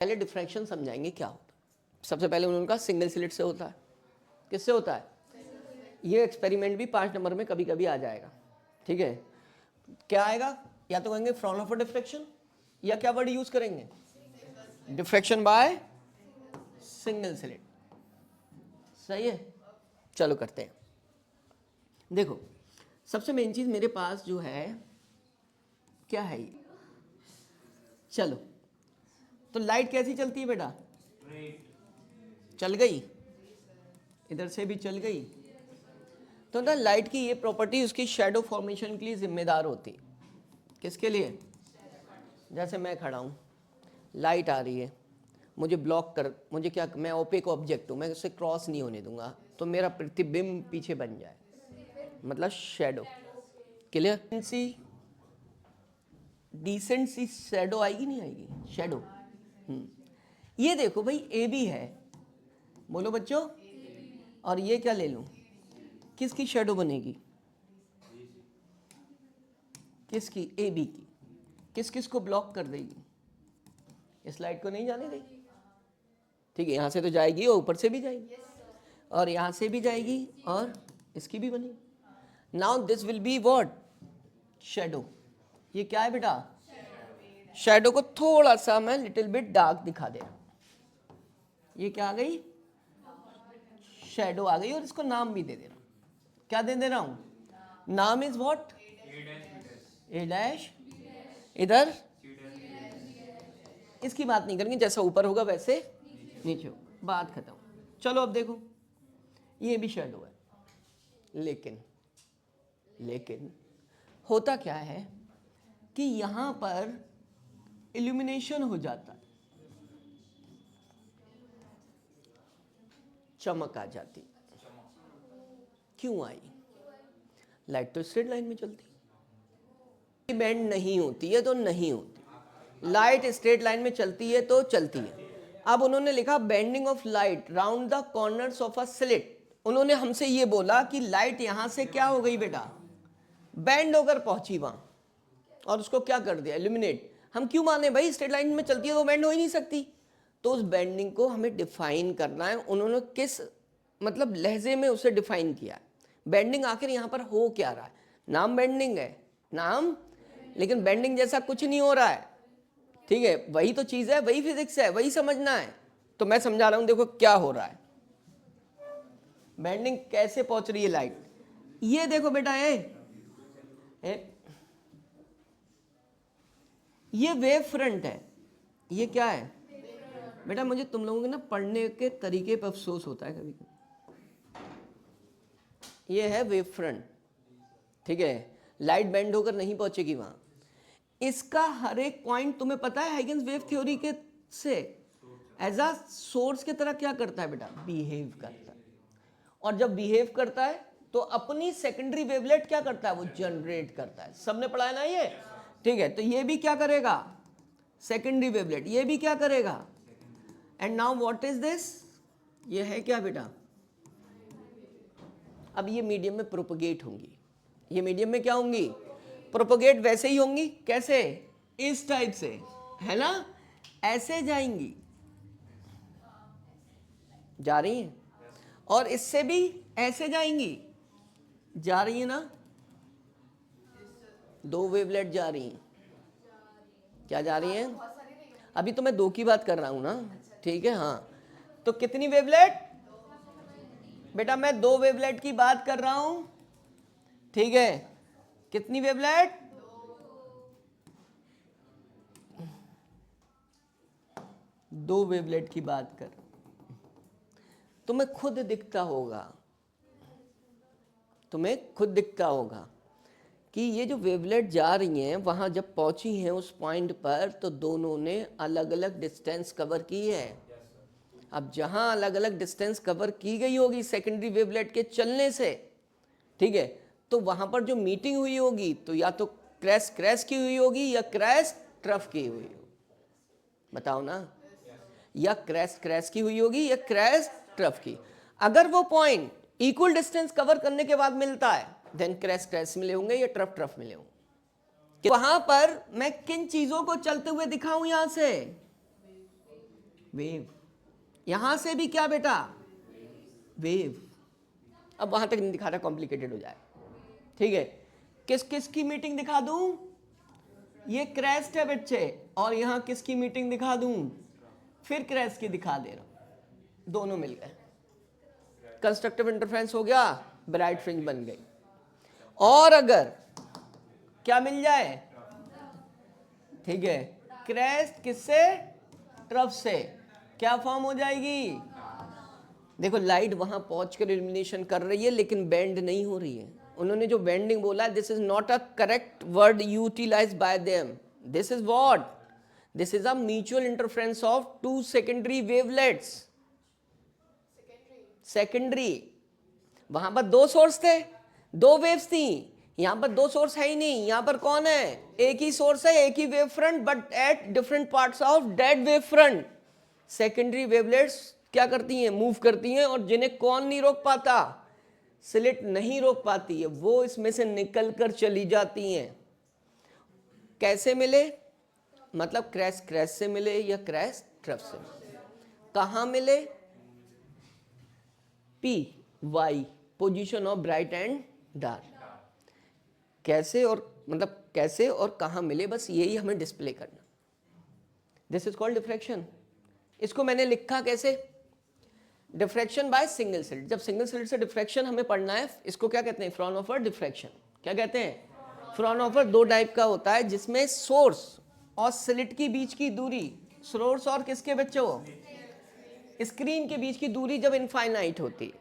पहले डिफ्रैक्शन समझाएंगे क्या होता है। सबसे पहले उन्होंने कहा सिंगल स्लिट से होता है। किससे होता है? ये एक्सपेरिमेंट भी 5 नंबर में कभी कभी आ जाएगा। ठीक है, क्या आएगा? या तो कहेंगे फ्राउनहोफर डिफ्रैक्शन, या क्या वर्ड यूज करेंगे? Diffraction by single slit. सही है, चलो करते हैं। देखो सबसे मेन चीज मेरे पास जो है क्या है ये, चलो तो लाइट कैसी चलती है बेटा? चल गई, इधर से भी चल गई। तो ना लाइट की ये प्रॉपर्टी उसकी शैडो फॉर्मेशन के लिए जिम्मेदार होती है। किसके लिए? जैसे मैं खड़ा हूँ, लाइट आ रही है, मुझे ब्लॉक कर, मुझे क्या, मैं ओपेक ऑब्जेक्ट हूँ, मैं उसे क्रॉस नहीं होने दूंगा, तो मेरा प्रतिबिंब पीछे बन जाए, मतलब शैडो। क्लियर? सी डिसेंट सी शैडो आएगी नहीं आएगी? शैडो। ये देखो भाई ए बी है, बोलो बच्चों, और ये क्या ले लूं, किसकी शैडो बनेगी? किसकी? ए बी की। किस किस को ब्लॉक कर देगी? इस लाइट को नहीं जाने देगी। ठीक है, यहां से तो जाएगी और ऊपर से भी जाएगी और यहां से भी जाएगी और इसकी भी बनेगी। Now this will be what? Shadow. ये क्या है बेटा? शैडो को थोड़ा सा मैं लिटिल बिट डार्क दिखा दे रहा हूं। ये क्या आ गई? शैडो आ गई, और इसको नाम भी दे दे रहा हूं। क्या दे रहा हूं? नाम इज व्हाट? A dash. इधर इसकी बात नहीं करेंगे, जैसा ऊपर होगा वैसे नीचे होगा, बात खत्म। चलो अब देखो, ये भी शैडो है, लेकिन होता क्या है कि यहां पर इल्यूमिनेशन हो जाता है, चमक आ जाती। क्यों आई? लाइट तो स्ट्रेट लाइन में चलती, बेंड नहीं होती है तो नहीं होती। लाइट स्ट्रेट लाइन में चलती है तो चलती है। अब उन्होंने लिखा bending of light round the corners of a slit. उन्होंने हमसे ये बोला कि लाइट यहां से क्या हो गई बेटा? बेंड होकर पहुंची वहां, और उसको क्या कर दिया? इल्यूमिनेट। हम क्यों माने भाई, स्ट्रेट लाइन में चलती है तो बेंड हो ही नहीं सकती। तो उस बेंडिंग को हमें डिफाइन करना है। उन्होंने किस मतलब लहजे में उसे डिफाइन किया है? बेंडिंग आखिर यहां पर हो क्या रहा है? नाम बेंडिंग है, नाम, लेकिन बेंडिंग जैसा कुछ नहीं हो रहा है। ठीक है, वही तो चीज है, वही फिजिक्स है, वही समझना है। तो मैं समझा रहा हूं, देखो क्या हो रहा है। बेंडिंग कैसे पहुंच रही है लाइट? ये देखो बेटा, ये वेव फ्रंट है। ये क्या है बेटा? मुझे तुम लोगों के ना पढ़ने के तरीके पर अफसोस होता है कभी कभी। ये है वेव फ्रंट, ठीक है, लाइट बेंड होकर नहीं पहुंचेगी वहां। इसका हर एक पॉइंट तुम्हें पता है हाइगन्स वेव थ्योरी के से एज अ सोर्स की तरह क्या करता है बेटा? बिहेव करता है। और जब बिहेव करता है तो अपनी सेकेंडरी वेवलेट क्या करता है? वो जनरेट करता है। सबने पढ़ा है ना ये? ठीक है, तो ये भी क्या करेगा? Secondary wavelet. ये भी क्या करेगा? And now what is this? ये है क्या बेटा? अब ये मीडियम में प्रोपगेट होंगी। ये मीडियम में क्या होंगी? प्रोपगेट वैसे ही होंगी। कैसे? इस टाइप से, है ना? ऐसे जाएंगी, जा रही हैं, और इससे भी ऐसे जाएंगी, जा रही है ना? दो वेवलेट जा रही हैं। क्या जा रही हैं? अभी तो मैं दो की बात कर रहा हूं ना, ठीक है। हाँ, तो कितनी वेवलेट बेटा? मैं दो वेवलेट की बात कर रहा हूं, ठीक है। कितनी वेवलेट? दो वेवलेट की बात कर। तुम्हें खुद दिखता होगा, तुम्हें खुद दिखता होगा कि ये जो वेवलेट जा रही हैं वहां जब पहुंची हैं उस पॉइंट पर, तो दोनों ने अलग अलग डिस्टेंस कवर की है। अब जहां अलग अलग डिस्टेंस कवर की गई होगी सेकेंडरी वेवलेट के चलने से, ठीक है, तो वहां पर जो मीटिंग हुई होगी तो या तो क्रैश क्रैश की हुई होगी या क्रैश ट्रफ की हुई होगी। बताओ ना, या क्रैश क्रैश की हुई होगी या क्रैश ट्रफ की। अगर वो पॉइंट इक्वल डिस्टेंस कवर करने के बाद मिलता है देन क्रैश क्रैश मिले होंगे या ट्रफ ट्रफ मिले होंगे। वहां पर मैं किन चीजों को चलते हुए दिखाऊं? यहां से वेव। यहां से भी क्या बेटा, वेव। अब वहां तक नहीं दिखा रहा, कॉम्प्लिकेटेड हो जाए, ठीक है। किस किस की मीटिंग दिखा दूं, ये क्रेस्ट है बच्चे, और यहां किसकी मीटिंग दिखा दूं, फिर क्रेस्ट की दिखा दे रहा हूं, दोनों मिल गए, कंस्ट्रक्टिव इंटरफेरेंस हो गया, ब्राइट फ्रिंज बन गई। और अगर क्या मिल जाए, ठीक है, क्रेस्ट किससे, ट्रफ से, क्या फॉर्म हो जाएगी। देखो लाइट वहां पहुंच कर इल्यूमिनेशन कर रही है लेकिन बेंड नहीं हो रही है। उन्होंने जो बेंडिंग बोला, this is not a correct word utilized by them. This is what, this is a mutual interference of two secondary wavelets. Secondary, वहां पर दो सोर्स थे, दो वेव्स थी, यहां पर दो सोर्स है ही नहीं, यहां पर कौन है, एक ही सोर्स है, एक ही wave front, but at different parts of that wave front. Secondary wavelets क्या करती हैं, मूव करती हैं, और जिन्हें कौन नहीं रोक पाता, स्लिट नहीं रोक पाती है, वो इसमें से निकल कर चली जाती हैं। कैसे मिले, मतलब क्रैश क्रैश से मिले या क्रैश ट्रफ से मिले। कहां मिले, P Y, position of bright and dark. कैसे और मतलब कैसे और कहां मिले, बस यही हमें डिस्प्ले करना। This is called diffraction. इसको मैंने लिखा कैसे, डिफ्रैक्शन बाय सिंगल स्लिट। जब सिंगल स्लिट से डिफ्रैक्शन हमें पढ़ना है, इसको क्या कहते हैं, फ्रॉनहोफर डिफ्रैक्शन। क्या कहते हैं, फ्रॉनहोफर। दो टाइप का होता है, जिसमें सोर्स और स्लिट के बीच की दूरी, सोर्स और किसके बच्चों, स्क्रीन के बीच की दूरी जब इनफाइनाइट होती है,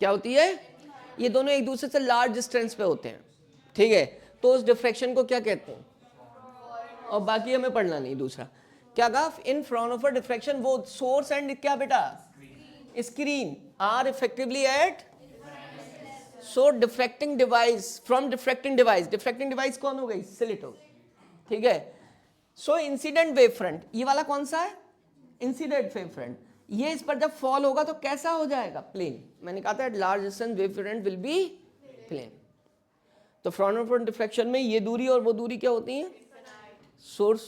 क्या होती है, ये दोनों एक दूसरे से लार्ज डिस्टेंस पे होते हैं, ठीक है, तो उस डिफ्रैक्शन को क्या कहते हैं, और बाकी हमें पढ़ना नहीं। दूसरा क्या कहा, इन फ्रॉनहोफर डिफ्रैक्शन वो सोर्स एंड क्या बेटा, screen are effectively at, so diffracting device, from diffracting device, diffracting device कौन हो गई, स्लिट हो गई, ठीक है। सो इंसिडेंट वेव फ्रंट, ये वाला कौन सा है, इंसिडेंट वेव फ्रंट, ये इस पर जब फॉल होगा तो कैसा हो जाएगा, प्लेन। मैंने कहा था large distance wave front will be plane. तो फ्रॉनहोफर डिफ्रैक्शन में ये दूरी और वो दूरी क्या होती है, सोर्स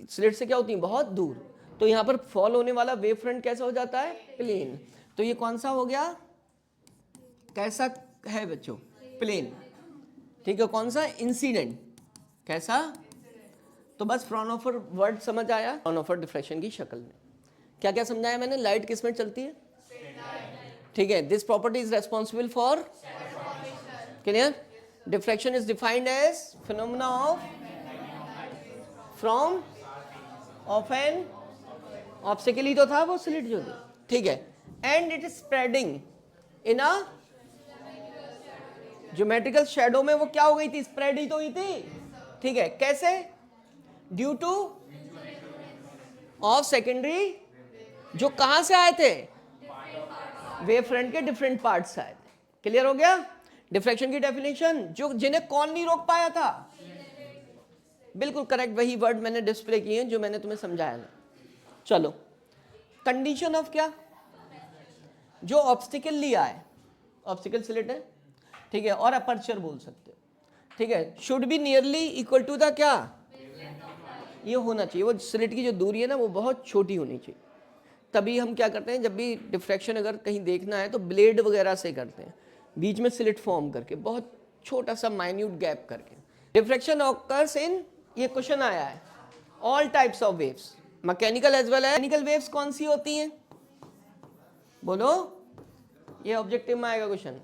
स्लिट से क्या होती है, बहुत दूर। तो यहाँ पर फॉल होने वाला वेव फ्रंट कैसा हो जाता है, प्लेन। तो ये कौन सा हो गया, कैसा है बच्चों, प्लेन, ठीक है। कौन सा, इंसिडेंट, कैसा। तो बस फ्रॉनहोफर वर्ड समझ आया, फ्रॉनहोफर डिफ्रैक्शन की शक्ल में क्या क्या समझाया मैंने। लाइट किस में चलती है, ठीक है, this property is responsible for, clear. Diffraction is defined as phenomena of from of an obstacle, ही तो था वो स्लिट जो थी, ठीक है। And it is spreading in a geometrical shadow में, वो क्या हो गई थी, स्प्रेड ही तो हुई थी, ठीक है। कैसे, ड्यू टू ऑफ सेकेंडरी, जो कहां से आए थे, वेव फ्रंट के डिफरेंट पार्ट से आए थे। क्लियर हो गया डिफ्रैक्शन की डेफिनेशन, जो जिन्हें कौन नहीं रोक पाया था, बिल्कुल करेक्ट, वही वर्ड मैंने डिस्प्ले किए हैं जो मैंने तुम्हें समझाया ना। चलो, कंडीशन ऑफ क्या, जो ऑब्स्टिकल लिया है, ऑब्स्टिकल स्लिट है, ठीक है, और अपर्चर बोल सकते हो, ठीक है, should be nearly equal to the क्या, ये होना चाहिए, वो स्लिट की जो दूरी है ना वो बहुत छोटी होनी चाहिए। तभी हम क्या करते हैं, जब भी डिफ्रैक्शन अगर कहीं देखना है तो ब्लेड वगैरह से करते हैं, बीच में स्लिट फॉर्म करके, बहुत छोटा सा माइन्यूट गैप करके। डिफ्रैक्शन ऑकर्स इन, ये क्वेश्चन आया है, all types of waves, mechanical as well as. Mechanical waves कौन सी होती हैं, बोलो, ये ऑब्जेक्टिव में आएगा क्वेश्चन,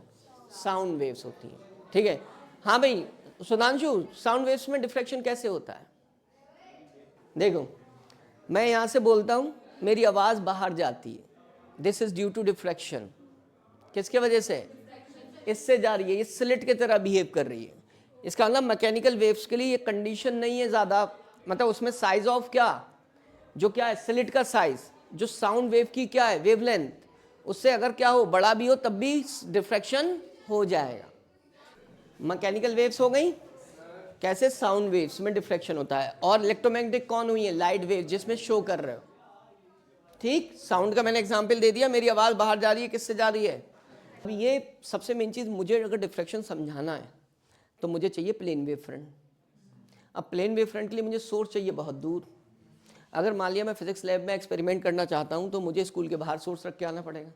साउंड वेव्स होती हैं, ठीक है। हाँ भाई सुधांशु, साउंड वेव्स में डिफ्रैक्शन कैसे होता है, देखो मैं यहां से बोलता हूं, मेरी आवाज बाहर जाती है, this is due to diffraction. किसके वजह से, इससे जा रही है, ये स्लिट की तरह बिहेव कर रही है। इसका मतलब मैकेनिकल वेव्स के लिए ये कंडीशन नहीं है ज्यादा, मतलब उसमें साइज ऑफ क्या, जो क्या है, स्लिट का साइज, जो साउंड वेव की क्या है, वेवलेंथ, उससे अगर क्या हो, बड़ा भी हो तब भी डिफ्रैक्शन हो जाएगा। मैकेनिकल वेव्स हो गई, कैसे, साउंड वेव्स में डिफ्रैक्शन होता है। और इलेक्ट्रोमैग्नेटिक कौन हुई है, लाइट वेव, जिसमें शो कर रहे हो, ठीक। साउंड का मैंने एग्जांपल दे दिया, मेरी आवाज बाहर जा रही है, किससे जा रही है। अब ये सबसे मेन चीज, मुझे अगर डिफ्रैक्शन समझाना है तो मुझे चाहिए प्लेन वेव फ्रंट। अब प्लेन वेव फ्रंट के लिए मुझे सोर्स चाहिए बहुत दूर, अगर मान लिया मैं फिजिक्स लैब में एक्सपेरिमेंट करना चाहता हूँ तो मुझे स्कूल के बाहर सोर्स रख के आना पड़ेगा।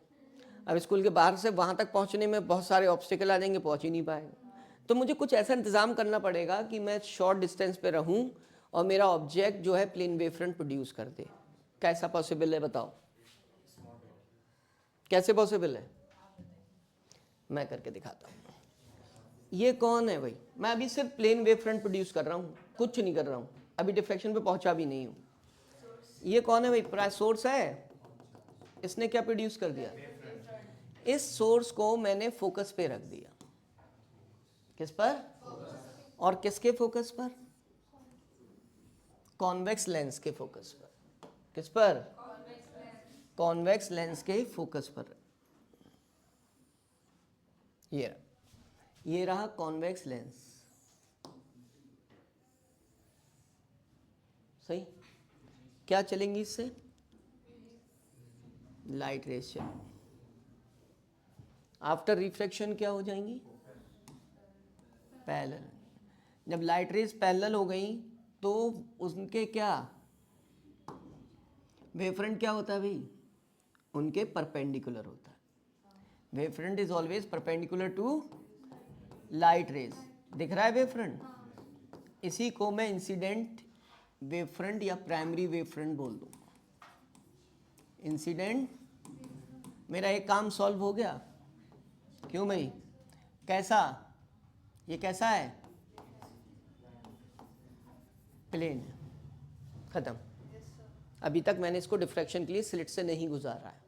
अब स्कूल के बाहर से वहाँ तक पहुँचने में बहुत सारे ऑब्स्टिकल आ जाएंगे, पहुँच ही नहीं पाएगा। तो मुझे कुछ ऐसा इंतज़ाम करना पड़ेगा कि मैं शॉर्ट डिस्टेंस पे रहूँ और मेरा ऑब्जेक्ट जो है प्लेन वेव फ्रंट प्रोड्यूस कर दे। कैसा पॉसिबल है बताओ, कैसे पॉसिबल है? मैं करके दिखाता हूँ। ये कौन है भाई? मैं अभी सिर्फ प्लेन वेव फ्रंट प्रोड्यूस कर रहा हूँ, कुछ नहीं कर रहा हूँ, अभी डिफ्रैक्शन पे पहुंचा भी नहीं हूँ। ये कौन है भाई? प्राइस सोर्स है। इसने क्या प्रोड्यूस कर दिया? इस सोर्स को मैंने फोकस पे रख दिया। किस पर? और किसके फोकस पर? कॉन्वेक्स लेंस के फोकस पर। किस पर? कॉन्वेक्स लेंस के फोकस पर। ये रहा कॉन्वेक्स लेंस। सही। क्या चलेंगी इससे? लाइट रेज चलेंगी। आफ्टर रिफ्लेक्शन क्या हो जाएंगी? पैरेलल। जब लाइट रेज पैरेलल हो गई तो उनके क्या वेवफ्रंट क्या होता है भाई? उनके परपेंडिकुलर होता है। Wavefront is always perpendicular to light rays. दिख रहा है वेवफ्रंट? इसी को मैं इंसिडेंट वेवफ्रंट या प्राइमरी वेवफ्रंट बोल दूं। इंसिडेंट। मेरा एक काम सॉल्व हो गया। क्यों भाई? कैसा? ये कैसा है? प्लेन। खत्म। अभी तक मैंने इसको डिफ्रैक्शन के लिए स्लिट से नहीं गुजारा है।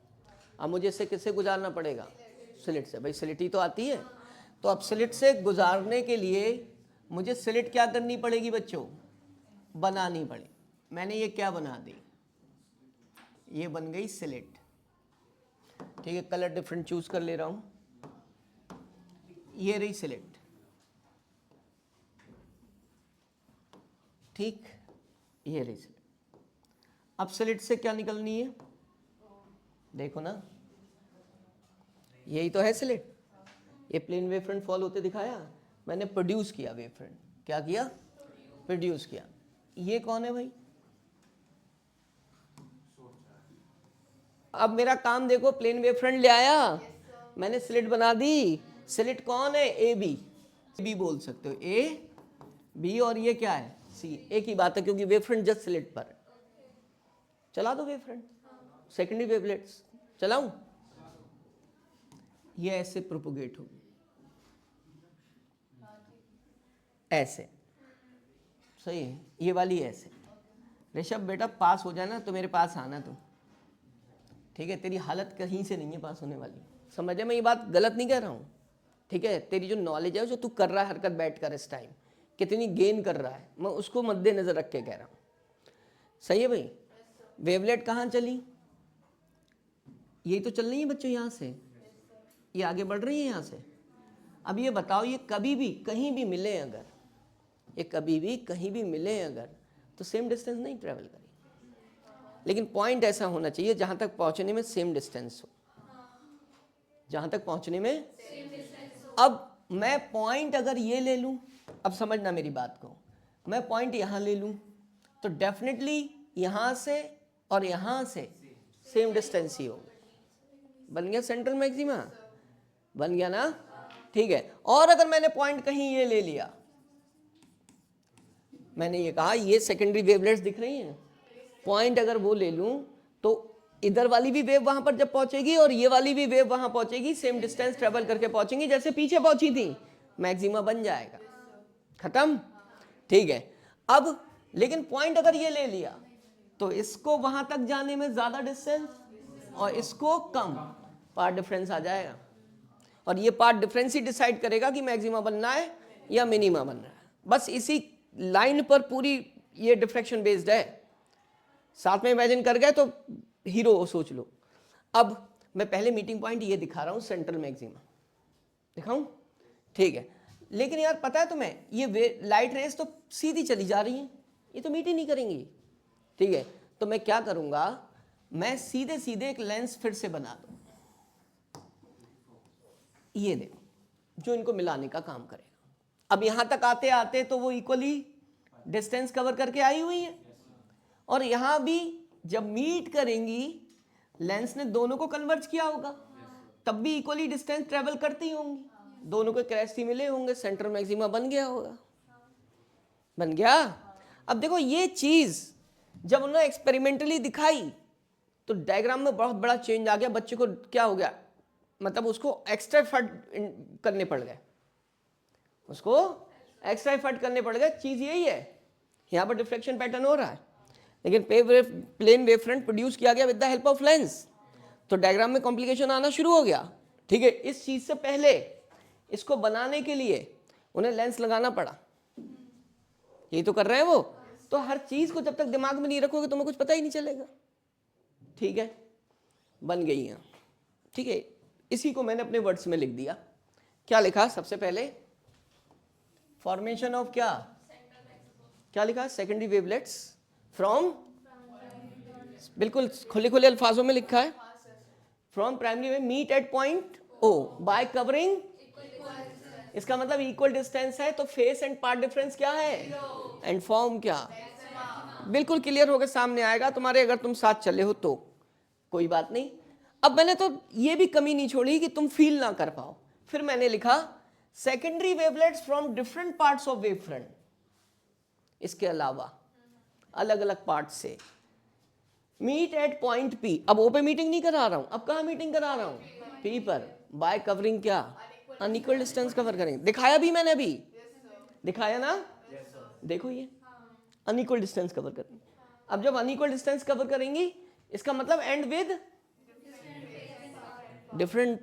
अब मुझे इसे किससे गुजारना पड़ेगा? स्लिट से। भाई स्लिट ही तो आती है। तो अब स्लिट से गुजारने के लिए मुझे स्लिट क्या करनी पड़ेगी बच्चों? बनानी पड़ेगी। मैंने ये क्या बना दी? ये बन गई स्लिट। ठीक है, कलर डिफरेंट चूज कर ले रहा हूं। ये रही स्लिट। ठीक, ये रही स्लिट। अब स्लिट से क्या निकलनी है? देखो ना, यही तो है स्लिट। ये प्लेन वेव फ्रंट फॉल होते दिखाया, मैंने प्रोड्यूस किया वेव फ्रंट। क्या किया? प्रोड्यूस किया। ये कौन है भाई? अब मेरा काम देखो, प्लेन वेव फ्रंट ले आया, मैंने स्लिट बना दी। स्लिट कौन है? ए बी। बी बोल सकते हो, ए बी। और ये क्या है? सी। एक ही बात है क्योंकि वेव फ्रंट जस्ट स्लिट पर है। चला दो वेव फ्रंट, सेकेंडरी वेवलेट्स चलाऊं? ये ऐसे प्रोपोगेट होगी, ऐसे। सही है। ये वाली ऐसे। ऋषभ बेटा पास हो जाए ना तो मेरे पास आना तुम। ठीक है, तेरी हालत कहीं से नहीं है पास होने वाली। समझे? मैं ये बात गलत नहीं कह रहा हूँ। ठीक है, तेरी जो नॉलेज है, जो तू कर रहा है हरकत बैठ कर इस टाइम, कितनी गेन कर रहा है, मैं उसको मद्देनजर रख के कह रहा हूँ। सही है भाई? वेवलेट कहाँ चली? यही तो चल रही है बच्चों, यहाँ से ये आगे बढ़ रही है यहाँ से। अब ये बताओ, ये कभी भी कहीं भी मिले अगर, ये कभी भी कहीं भी मिले अगर, तो सेम डिस्टेंस नहीं ट्रेवल करेगी। लेकिन पॉइंट ऐसा होना चाहिए जहां तक पहुंचने में सेम डिस्टेंस हो, जहां तक पहुंचने में सेम डिस्टेंस हो। अब मैं पॉइंट अगर ये ले लूं, अब समझना मेरी बात को, मैं पॉइंट यहां ले लूं तो डेफिनेटली यहां से और यहां से सेम डिस्टेंस ही होगा। बन गया सेंट्रल मैक्सिमा? बन गया ना? ठीक है। और अगर मैंने पॉइंट कहीं ये ले लिया, मैंने ये कहा ये सेकेंडरी वेवलेट्स दिख रही हैं, पॉइंट अगर वो ले लूं तो इधर वाली भी वेव वहां पर जब पहुंचेगी और ये वाली भी वेव वहां पहुंचेगी, सेम डिस्टेंस ट्रेवल करके पहुंचेंगी जैसे पीछे पहुंची थी, मैक्सिमा बन जाएगा। खत्म? ठीक है। अब लेकिन पॉइंट अगर ये ले लिया तो इसको वहां तक जाने में ज्यादा डिस्टेंस और इसको कम, पार्ट डिफरेंस आ जाएगा। और ये पार्ट डिफरेंस ही डिसाइड करेगा कि मैक्सिमा बनना है या मिनिमा बनना है। बस इसी लाइन पर पूरी ये डिफ्रैक्शन बेस्ड है। साथ में इमेजिन कर गए तो हीरो सोच लो। अब मैं पहले मीटिंग पॉइंट ये दिखा रहा हूं, सेंट्रल मैक्सिमा दिखाऊं? ठीक है। लेकिन यार पता है तुम्हें, ये लाइट रेस तो सीधी चली जा रही हैं, ये तो मीट ही नहीं करेंगी। ठीक है, तो मैं क्या करूंगा, मैं सीधे सीधे एक लेंस फिर से बना दूं, ये देखो, जो इनको मिलाने का काम करेगा। अब यहां तक आते आते तो वो इक्वली डिस्टेंस कवर करके आई हुई है, और यहाँ भी जब मीट करेंगी लेंस ने दोनों को कन्वर्ज किया होगा, तब भी इक्वली डिस्टेंस ट्रेवल करती होंगी, दोनों को क्रेस्ट मिले होंगे, सेंटर मैक्सिमा बन गया होगा, बन गया। अब देखो ये चीज जब उन्होंने एक्सपेरिमेंटली दिखाई तो डायग्राम में बहुत बड़ा चेंज आ गया, बच्चे को क्या हो गया, मतलब उसको एक्स्ट्रा एफर्ट करने पड़ गए, उसको एक्स्ट्रा एफर्ट करने पड़ गए। चीज यही है, यहाँ पर डिफ्लेक्शन पैटर्न हो रहा है, लेकिन प्लेन वेव फ्रंट प्रोड्यूस किया गया with the help of lens, तो डायग्राम में कॉम्प्लिकेशन आना शुरू हो गया। ठीक है, इस चीज से पहले इसको बनाने के लिए उन्हें लेंस लगाना पड़ा, यही तो कर रहे हैं वो। तो हर चीज को जब तक दिमाग में नहीं रखोगे तुम्हें कुछ पता ही नहीं चलेगा। ठीक है, बन गई है। ठीक है, इसी को मैंने अपने वर्ड्स में लिख दिया। क्या लिखा सबसे पहले, फॉर्मेशन ऑफ क्या लिखा, सेकेंडरी वेवलेट्स फ्रॉम, बिल्कुल खुले खुले अल्फाजों में लिखा है, from primary wave meet at point O by covering, इसका मतलब इक्वल डिस्टेंस है, तो फेस एंड पार्ट डिफरेंस क्या है, एंड फॉर्म क्या, बिल्कुल क्लियर होकर सामने आएगा तुम्हारे, अगर तुम साथ चले हो तो कोई बात नहीं। अब मैंने तो ये भी कमी नहीं छोड़ी कि तुम फील ना कर पाओ, फिर मैंने लिखा secondary wavelets from different parts of wave front, इसके अलावा अलग अलग पार्ट से मीट एट पॉइंट पी। अब ओ पे मीटिंग नहीं करा रहा हूं, अब कहां मीटिंग करा रहा हूं, पी पर, बाय कवरिंग क्या, अनइक्वल डिस्टेंस कवर करेंगे। दिखाया भी मैंने अभी, दिखाया ना, देखो ये अनइक्वल डिस्टेंस कवर करेंगे। अब जब अनइक्वल डिस्टेंस कवर करेंगी इसका मतलब एंड विद डिफरेंट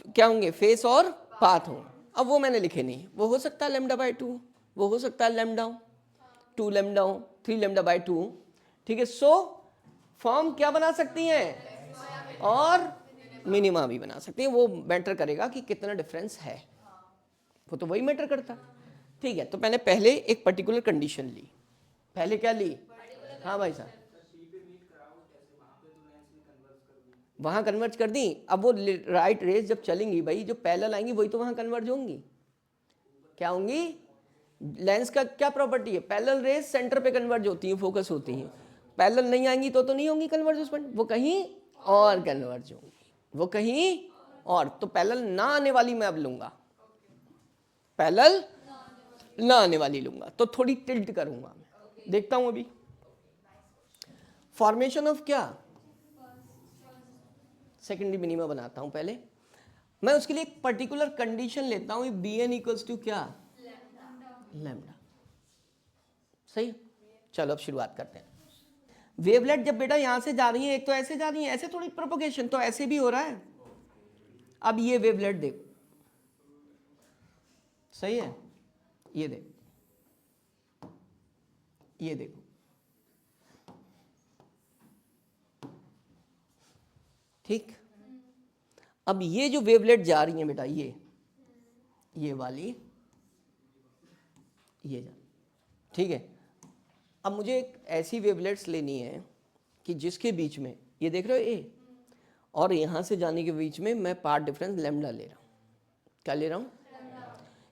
क्या होंगे, फेस और पाथ होंगे। अब वो मैंने लिखे नहीं, वो हो सकता है लैम्डा बाय 2, वो हो सकता है लैम्डा 2 लैम्डा 3 लैम्डा बाय 2। ठीक है, सो फॉर्म क्या बना सकती हैं और मिनिमा भी बना सकती हैं, वो मैटर करेगा कि कितना डिफरेंस है, वो तो वही मैटर करता। ठीक है, तो मैंने पहले एक पर्टिकुलर कंडीशन ली, पहले क्या ली, हाँ भाई साहब, वहां कन्वर्ज कर दी। अब वो राइट रेस जब चलेंगी भाई, जो पैरेलल आएंगी वही तो वहां कन्वर्ज होंगी, क्या होंगी, लेंस का क्या प्रॉपर्टी है, पैरेलल रेस सेंटर पे कन्वर्ज होती है, फोकस होती है, पैरेलल नहीं आएंगी तो नहीं होंगी कन्वर्ज पॉइंट, वो कहीं और कन्वर्ज होंगी, वो कहीं और। तो पैरेलल ना आने वाली मैं अब लूंगा, पैरेलल ना आने वाली लूंगा, तो थोड़ी टिल्ट करूंगा मैं, देखता हूं अभी फॉर्मेशन ऑफ क्या, सेकेंडरी मिनिमा बनाता हूं पहले मैं, उसके लिए एक पर्टिकुलर कंडीशन लेता हूं, बी एन इक्वल्स टू क्या, लैम्डा। सही, चलो अब शुरुआत करते हैं। वेवलेट जब बेटा यहां से जा रही है, एक तो ऐसे जा रही है, ऐसे थोड़ी प्रोपोगेशन तो ऐसे भी हो रहा है। अब ये वेवलेट देख, सही है, ये देख, ये देखो, ठीक। अब ये जो वेवलेट जा रही है बेटा, ये वाली, ये जा, ठीक है। अब मुझे एक ऐसी वेवलेट्स लेनी है कि जिसके बीच में, ये देख रहे हो ए, और यहां से जाने के बीच में मैं पार्ट डिफरेंस लैम्डा ले रहा हूं, क्या ले रहा हूं,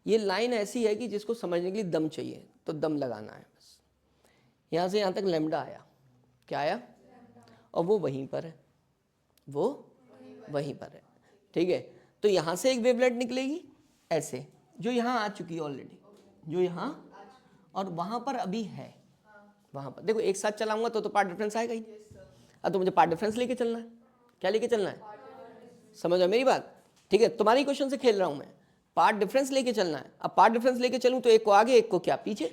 ये लाइन ऐसी है कि जिसको समझने के लिए दम चाहिए, तो दम लगाना है बस। यहां से यहां तक लैम्डा आया, क्या आया, और वो वहीं पर है, वो वहीं पर है, ठीक है। तो यहां से एक वेवलेट निकलेगी ऐसे, जो यहां आ चुकी है ऑलरेडी, जो यहां, और वहां पर अभी है, वहां पर देखो एक साथ चलाऊंगा तो पार्ट डिफरेंस आएगा ही। अब तो मुझे पार्ट डिफरेंस लेके चलना है, क्या लेके चलना है, समझ रहे मेरी बात, ठीक है। तुम्हारी क्वेश्चन से खेल रहा हूं मैं, पार्ट डिफरेंस लेके चलना है। अब पार्ट डिफरेंस लेके चलूं तो एक को आगे एक को क्या पीछे,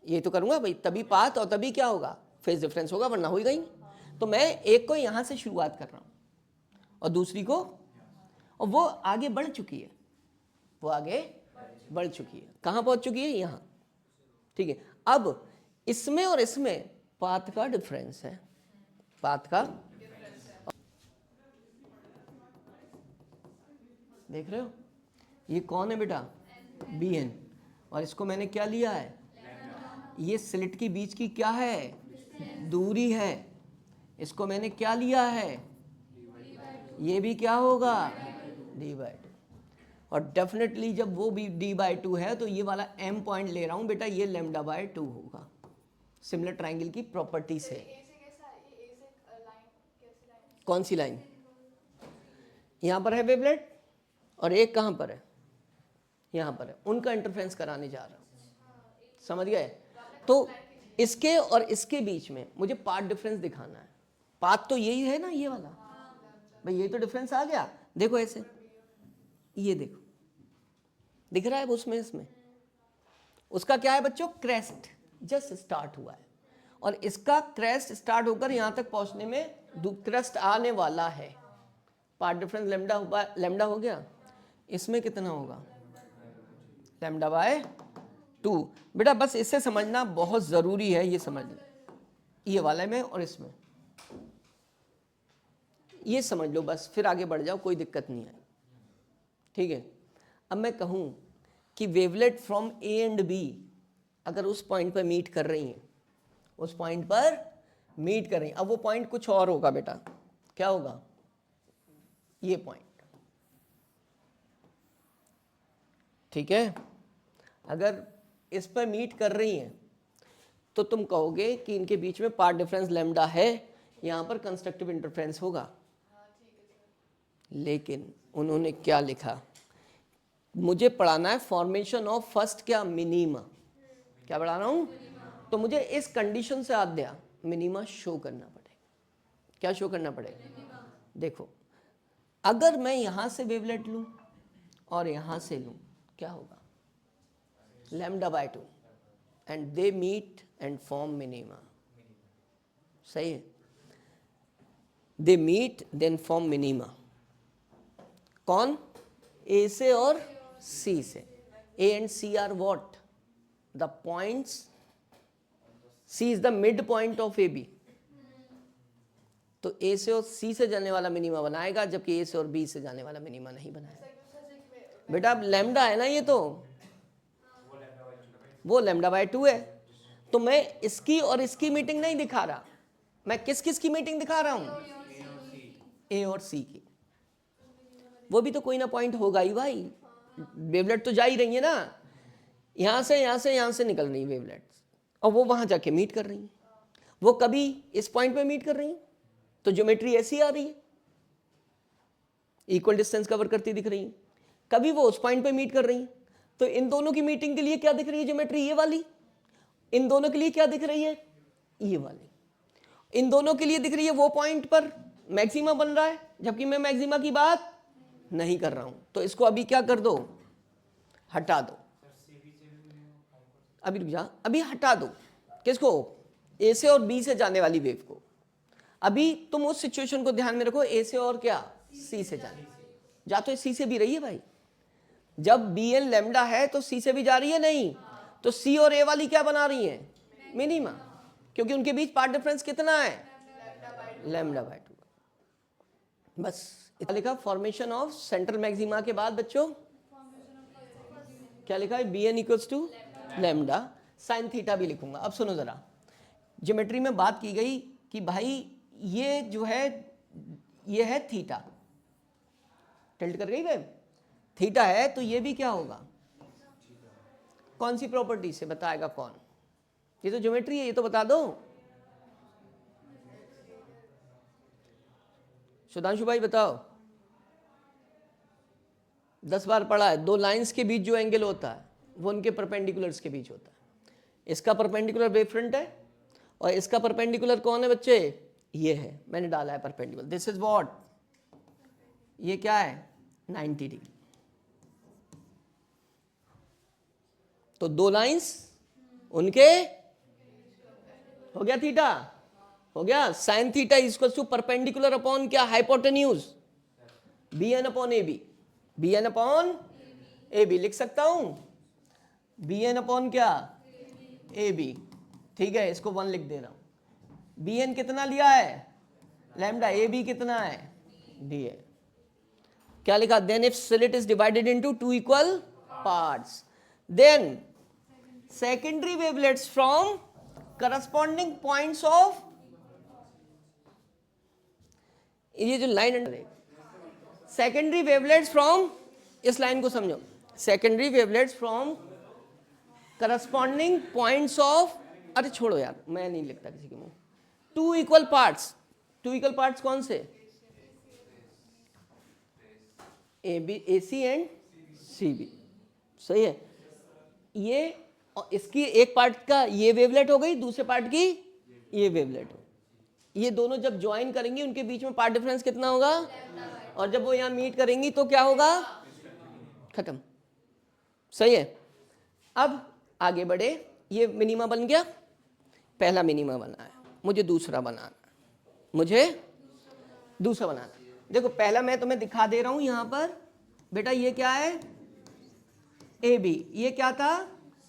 ये तो करूंगा भाई, तभी पाथ और तभी क्या होगा, फेज डिफरेंस होगा, वरना होगा ही नहीं। तो मैं एक को यहां से शुरुआत कर रहा हूं और दूसरी को, और वो आगे बढ़ चुकी है, वो आगे बढ़ चुकी है, कहां पहुंच चुकी है, यहां, ठीक है। अब इसमें और इसमें पाथ का डिफरेंस है, पाथ का, देख रहे हो, ये कौन है बेटा, बी एन, और इसको मैंने क्या लिया है, ये स्लिट के बीच की क्या है, दूरी है, इसको मैंने क्या लिया है, ये भी क्या होगा, डी बाई टू, और डेफिनेटली जब वो भी डी बाई टू है तो ये वाला एम पॉइंट ले रहा हूं बेटा, ये लैम्डा बाय 2 होगा, सिमिलर ट्राइंगल की प्रॉपर्टी से। कौन सी लाइन? यहाँ पर है वेवलेट और एक कहाँ पर है? यहाँ पर है। उनका इंटरफेरेंस कराने जा रहा हूँ, समझ गए? तो इसके और इसके बीच में मुझे पाथ डिफरेंस दिखाना है। पाथ तो यही है ना, ये वाला भाई, ये तो डिफरेंस आ गया। देखो ऐसे, ये देखो दिख रहा है उसमें, इसमें उसका क्या है बच्चों? क्रेस्ट जस्ट स्टार्ट हुआ है और इसका क्रेस्ट स्टार्ट होकर यहां तक पहुंचने में क्रेस्ट आने वाला है। पाथ डिफरेंस लैम्डा हो गया। इसमें कितना होगा? Lambda by 2। बेटा बस इससे समझना बहुत जरूरी है, ये समझना, ये वाले में और इसमें, ये समझ लो बस, फिर आगे बढ़ जाओ, कोई दिक्कत नहीं है, ठीक है? अब मैं कहूं कि wavelet from A and B अगर उस पॉइंट पर मीट कर रही हैं, उस पॉइंट पर मीट कर रही हैं, अब वो पॉइंट कुछ और होगा बेटा, क्या होगा? ये पॉइंट, ठीक है? अगर इस पर मीट कर रही हैं तो तुम कहोगे कि इनके बीच में पाथ डिफरेंस लैम्डा है, यहां पर कंस्ट्रक्टिव इंटरफेरेंस होगा। लेकिन उन्होंने क्या लिखा? मुझे पढ़ाना है फॉर्मेशन ऑफ फर्स्ट क्या? मिनिमा। क्या पढ़ा रहा हूं? तो मुझे इस कंडीशन से आद्या मिनिमा शो करना पड़ेगा। क्या शो करना पड़ेगा? देखो, अगर मैं यहां से वेवलेट लूं और यहां से लूं, क्या होगा? Lambda by 2 and they meet and form minima. सही है? They meet then form minima. कौन? ए से और सी से। A and C are what? The points. C is the mid point of A B. तो ए से और C से जाने वाला मिनिमा बनाएगा, जबकि ए से और बी से जाने वाला मिनिमा नहीं बनाएगा। बेटा अब लैम्डा है ना, ये तो वो लैम्डा बाय 2 है। तो मैं इसकी और इसकी मीटिंग नहीं दिखा रहा, मैं किस किस की मीटिंग दिखा रहा हूं? ए और सी की। वो भी तो कोई ना पॉइंट होगा ही भाई, वेवलेट तो जा ही रही है ना, यहां से यहां से यहां से निकल रही है वेवलेट, और वो वहां जाके मीट कर रही है। वो कभी इस पॉइंट पे मीट कर रही है तो ज्योमेट्री ऐसी आ रही है, इक्वल डिस्टेंस कवर करती दिख रही है। कभी वो उस पॉइंट पे मीट कर रही है, तो इन दोनों की मीटिंग के लिए क्या दिख रही है ज्योमेट्री? ये वाली। इन दोनों के लिए क्या दिख रही है? ये वाली। इन दोनों के लिए दिख रही है वो पॉइंट पर मैक्सिमा बन रहा है, जबकि मैं मैक्सिमा की बात नहीं कर रहा हूं। तो इसको अभी क्या कर दो? हटा दो। अभी रुक जा, अभी हटा दो। किसको? ए से और बी से जाने वाली वेव को। अभी तुम उस सिचुएशन को ध्यान में रखो, ए से और क्या? सी से जाने। जा तो सी से भी रही है भाई, जब बी एन लैम्डा है तो सी से भी जा रही है, नहीं तो सी और ए वाली क्या बना रही है? मिनिमा, क्योंकि उनके बीच पाथ डिफरेंस कितना है? Lambda by 2। बस इतना लिखा। फॉर्मेशन ऑफ सेंट्रल मैक्सिमा के बाद बच्चों क्या लिखा है? B N equals to lambda sine theta भी लिखूंगा। अब सुनो जरा, ज्योमेट्री में बात की गई कि भाई ये जो है, ये है थीटा, टिल्ट कर गई वेव, थीटा है, तो ये भी क्या होगा? कौन सी प्रॉपर्टी से? बताएगा कौन? ये तो ज्योमेट्री है, ये तो बता दो। सुधांशु भाई बताओ, 10 बार पढ़ा है। दो लाइंस के बीच जो एंगल होता है वो उनके परपेंडिकुलर्स के बीच होता है। इसका परपेंडिकुलर वेव फ्रंट है और इसका परपेंडिकुलर कौन है बच्चे? ये है, मैंने डाला है परपेंडिकुलर। This is what? ये क्या है? 90 डिग्री। तो दो लाइंस उनके हो गया थीटा, हो गया sine theta equal to perpendicular upon क्या? Hypotenuse, B N upon A B. B N upon A B लिख सकता हूं, बी एन अपॉन क्या? A B. ठीक है, इसको 1 लिख दे रहा हूं। बी एन कितना लिया है? लैम्डा। ए बी कितना है? डी है। क्या लिखा? Then if slit is divided into 2 equal parts, then secondary wavelets from corresponding points of, ये जो लाइन अंडर है, सेकेंडरी वेवलेट्स फ्रॉम, इस लाइन को समझो, secondary wavelets from corresponding points of अरे छोड़ो यार, मैं नहीं लिखता किसी के मुंह। Two equal parts, two equal parts कौन से? A B, A C and C B, सही है। ये इसकी एक पार्ट का ये वेवलेट हो गई, दूसरे पार्ट की ये वेवलेट हो, ये दोनों जब ज्वाइन करेंगी उनके बीच में पार्ट डिफरेंस कितना होगा? और जब वो यहाँ मीट करेंगी तो क्या होगा? खत्म, सही है। अब आगे बढ़े, ये मिनिमा बन गया, पहला मिनिमा बना है, मुझे दूसरा बनाना, मुझे दूसरा बनाना। देखो पहला मैं तुम्हें दिखा दे रहा हूं यहां पर बेटा, ये क्या है? ए बी, ये क्या था?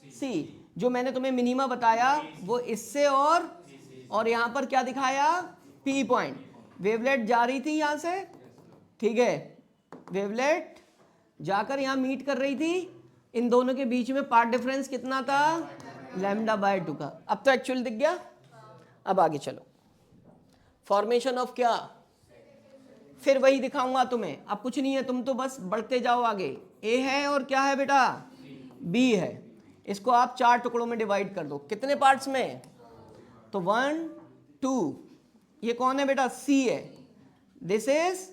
सी। जो मैंने तुम्हें मिनिमा बताया वो इससे और यहां पर क्या दिखाया? P point. वेवलेट जा रही थी यहां से, ठीक है, वेवलेट जाकर यहां मीट कर रही थी, इन दोनों के बीच में पार्ट डिफरेंस कितना था? लैम्डा बाय 2 का। अब तो एक्चुअल दिख गया। अब आगे चलो, फॉर्मेशन ऑफ क्या, फिर वही दिखाऊंगा तुम्हें, अब कुछ नहीं है, तुम तो बस बढ़ते जाओ आगे। ए है और क्या है बेटा? बी है। इसको आप 4 टुकड़ों में डिवाइड कर दो, कितने पार्ट्स में? तो 1 2, ये कौन है बेटा? सी है। दिस इज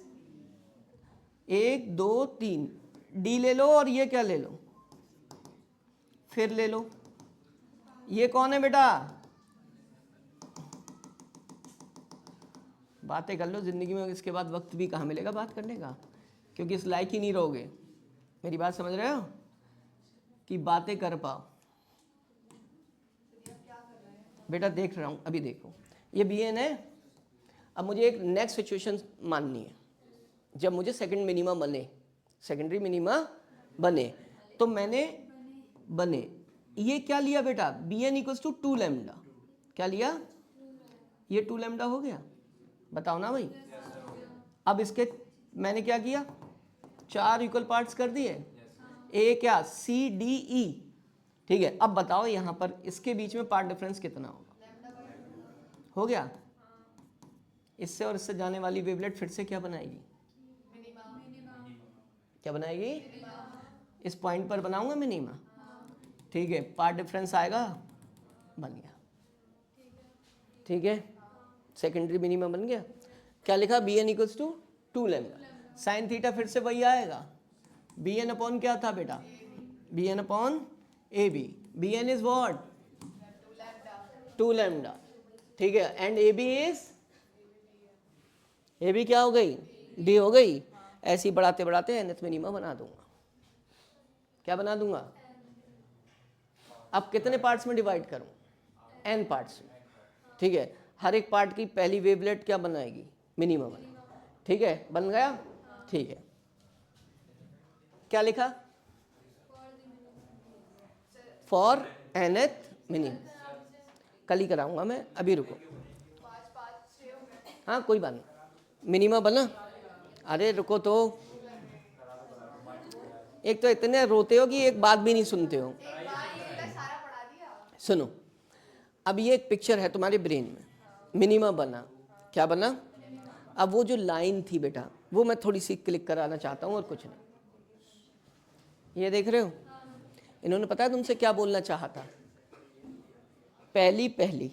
1 2 3, डी ले लो और ये क्या ले लो, फिर ले लो। ये कौन है बेटा? बातें कर लो, जिंदगी में इसके बाद वक्त भी कहाँ मिलेगा बात करने का, क्योंकि इस लायक ही नहीं रहोगे। मेरी बात समझ रहे हो कि बातें कर पाओ? बेटा देख रहा हूँ, अभी देखो, ये बी एन है। अब मुझे एक नेक्स्ट सिचुएशन माननी है, जब मुझे सेकंड मिनिमा बने, सेकेंडरी मिनिमा बने, तो मैंने बने ये क्या लिया बेटा? B N equals to 2 lambda. क्या लिया? ये 2 लैम्डा हो गया, बताओ ना भाई। अब इसके मैंने क्या किया? 4 इक्वल पार्ट्स कर दिए। ए क्या? सी डी ई, ठीक है। अब बताओ यहां पर इसके बीच में पार्ट डिफरेंस कितना होगा? हो गया। इससे और इससे जाने वाली वेवलेट फिर से क्या बनाएगी? क्या बनाएगी? इस पॉइंट पर बनाऊंगा मिनिमा, ठीक है। पार्ट डिफरेंस आएगा, बन गया, ठीक है, सेकेंडरी मिनिमा बन गया। क्या लिखा? B N equals to 2 lambda. Sine theta फिर से वही आएगा, बी एन अपॉन क्या था बेटा? B N upon A B. B N is what? 2 lambda, ठीक है। And A B is, A B क्या हो गई? डी हो गई। ऐसी बढ़ाते बढ़ाते nth मिनिमा बना दूंगा। क्या बना दूंगा? अब कितने पार्ट्स में डिवाइड करूं? n पार्ट्स में, ठीक है। हर एक पार्ट की पहली वेवलेट क्या बनाएगी? मिनिमा बना, ठीक है। बन गया, ठीक है। क्या लिखा? For nth minima. कल ही कराऊंगा मैं, अभी रुको। हाँ कोई बात नहीं, मिनिमा बना। अरे रुको तो, एक तो इतने रोते हो कि एक बात भी नहीं सुनते हो। सुनो, अब ये एक पिक्चर है तुम्हारे ब्रेन में, मिनिमा बना। क्या बना? अब वो जो लाइन थी बेटा, वो मैं थोड़ी सी क्लिक कराना चाहता हूँ और कुछ नहीं। ये देख रहे हो, इन्होंने पता है तुमसे क्या बोलना चाहा था? पहली पहली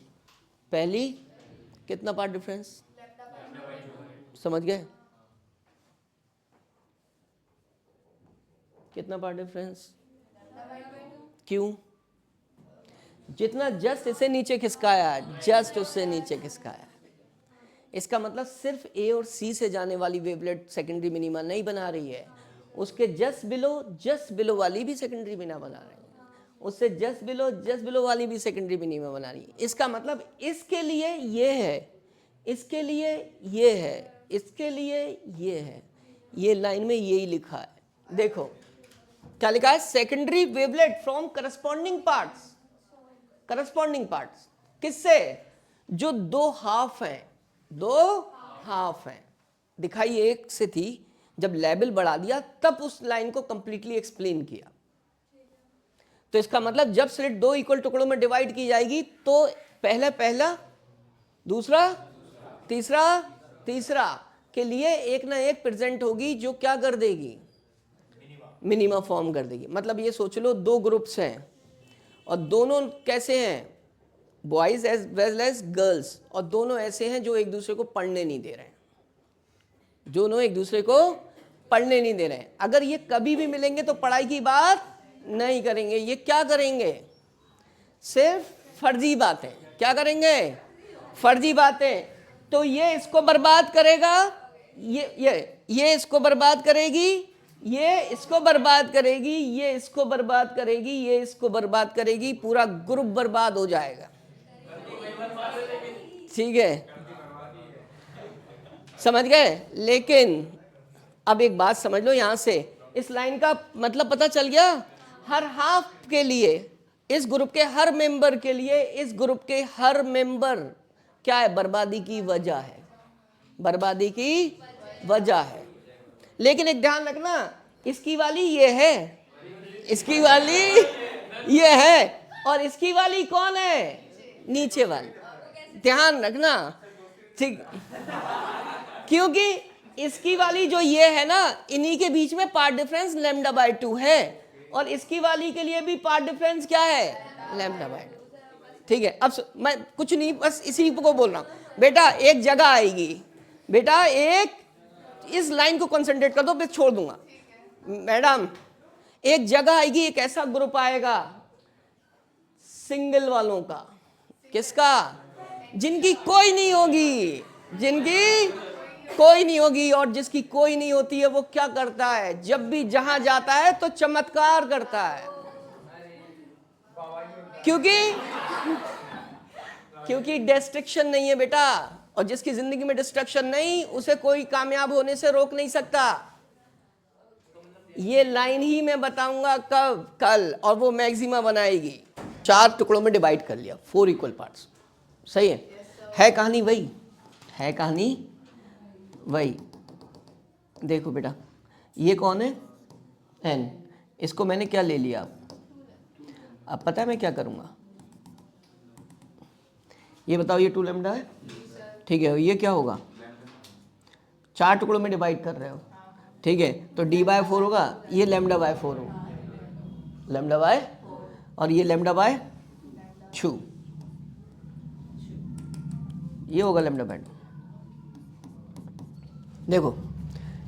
पहली कितना पार्ट डिफरेंस? समझ गए? कितना पार्ट डिफरेंस? क्यों? जितना जस्ट इसे नीचे खिसकाया, जस्ट उससे नीचे खिसकाया। इसका मतलब सिर्फ ए और सी से जाने वाली वेवलेट सेकेंडरी मिनिमा नहीं बना रही है, उसके जस्ट बिलो वाली भी सेकेंडरी मिनिमा बना रही है, उससे जस्ट बिलो वाली भी सेकेंडरी मिनिमा बना रही है। इसका मतलब इसके लिए ये है, इसके लिए ये है, इसके लिए ये है। ये लाइन में यही लिखा है, देखो क्या लिखा है? Secondary wavelet from corresponding parts. Corresponding parts किससे? जो 2 हाफ हैं, 2 हाफ हैं। दिखाई एक से थी, जब लेवल बढ़ा दिया तब उस लाइन को कंप्लीटली एक्सप्लेन किया। तो इसका मतलब जब स्लिट 2 इक्वल टुकड़ों में डिवाइड की जाएगी तो पहला दूसरा तीसरा के लिए एक ना एक प्रेजेंट होगी जो क्या कर देगी? मिनिमा फॉर्म कर देगी। मतलब ये सोच लो 2 ग्रुप्स हैं और दोनों कैसे हैं? Boys as well as girls, और दोनों ऐसे हैं जो एक दूसरे को पढ़ने नहीं दे रहे हैं, दोनों एक दूसरे को पढ़ने नहीं दे रहे हैं। अगर ये कभी भी मिलेंगे तो पढ़ाई की बात नहीं करेंगे, ये क्या करेंगे, सिर्फ फर्जी बातें। क्या करेंगे, फर्जी बातें। तो ये इसको बर्बाद करेगा, ये इसको बर्बाद करेगी, ये इसको बर्बाद करेगी, ये इसको बर्बाद करेगी, ये इसको बर्बाद करेगी, पूरा ग्रुप बर्बाद हो जाएगा। ठीक है, समझ गए। लेकिन अब एक बात समझ लो, यहां से इस लाइन का मतलब पता चल गया। हर हाफ के लिए, इस ग्रुप के हर मेंबर के लिए, इस ग्रुप के हर मेंबर क्या है, बर्बादी की वजह है, बर्बादी की वजह है। लेकिन एक ध्यान रखना, इसकी वाली ये है, इसकी वाली ये है, और इसकी वाली कौन है, नीचे वाली। ध्यान रखना, ठीक, क्योंकि इसकी वाली जो ये है ना, इन्हीं के बीच में पार्ट डिफरेंस लैम्डा बाय 2 है, और इसकी वाली के लिए भी पार्ट डिफरेंस क्या है, लैम्डा बाय 2। ठीक है, अब मैं कुछ नहीं, बस इसी को बोल रहा हूं। बेटा एक जगह आएगी, बेटा एक, इस लाइन को कंसंट्रेट कर दो, फिर छोड़ दूंगा। मैडम एक जगह आएगी, एक ऐसा ग्रुप आएगा सिंगल वालों का, किसका, जिनकी कोई नहीं होगी, जिनकी कोई नहीं होगी। और जिसकी कोई नहीं होती है वो क्या करता है, जब भी जहां जाता है तो चमत्कार करता है, क्योंकि डिस्ट्रक्शन नहीं है बेटा। और जिसकी जिंदगी में डिस्ट्रक्शन नहीं, उसे कोई कामयाब होने से रोक नहीं सकता। ये लाइन ही मैं बताऊंगा कब, कल, और वो मैक्सिमा बनाएगी। 4 टुकड़ों में डिवाइड कर लिया, 4 इक्वल पार्ट्स। सही है कहानी वही है, कहानी वही। देखो बेटा, ये कौन है, n, इसको मैंने क्या ले लिया। अब पता है मैं क्या करूंगा, ये बताओ, ये 2 लैम्डा है, ठीक है, ये क्या होगा, 4 टुकड़ों में डिवाइड कर रहे हो, ठीक है, तो d/4 होगा, ये लैम्डा बाय 4 होगा, लैम्डा बाय, और ये लैम्डा बाय 2, ये होगा लैम्डा बाय 2। देखो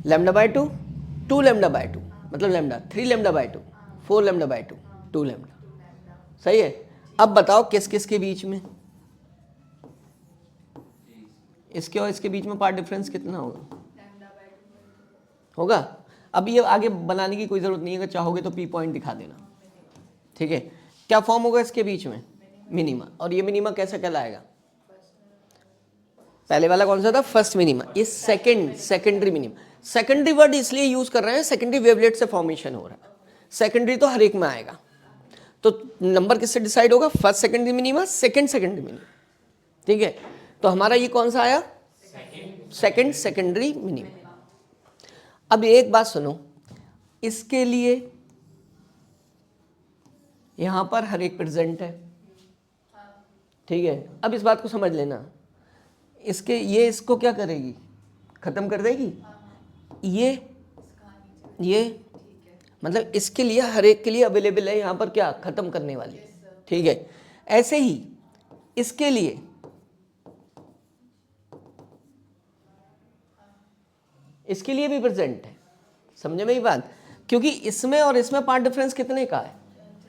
लैम्डा बाय 2, 2 लैम्डा बाय 2, मतलब lambda, 3 lambda by 2, 4 lambda by 2, 2 lambda. सही है। अब बताओ किस किस के बीच में, इसके और इसके बीच में पार्ट डिफरेंस कितना होगा, होगा। अब ये आगे बनाने की कोई जरूरत नहीं है, अगर चाहोगे तो पी पॉइंट दिखा देना, ठीक है। क्या फॉर्म होगा इसके बीच में, मिनिमा। और ये मिनिमा कैसा कहलाएगा, पहले वाला कौन सा था, फर्स्ट मिनिमा, ये सेकेंडरी मिनिमा। सेकेंडरी वर्ड इसलिए यूज कर रहे हैं, सेकेंडरी वेवलेट से फॉर्मेशन हो रहा है, सेकेंडरी तो हर एक में आएगा। तो नंबर किससे डिसाइड होगा, first secondary minima, second secondary minima, ठीक है। तो हमारा ये कौन सा आया, सेकेंड सेकेंडरी मिनिमा। अब एक बात सुनो, इसके लिए यहां पर हर एक प्रेजेंट है, ठीक है। अब इस बात को समझ लेना, इसके ये इसको क्या करेगी, खत्म कर देगी, ये मतलब इसके लिए हर एक के लिए अवेलेबल है, यहां पर क्या खत्म करने वाली, ठीक है। ऐसे ही इसके लिए भी प्रेजेंट है, समझे मेरी बात, क्योंकि इसमें और इसमें पार्ट डिफरेंस कितने का है,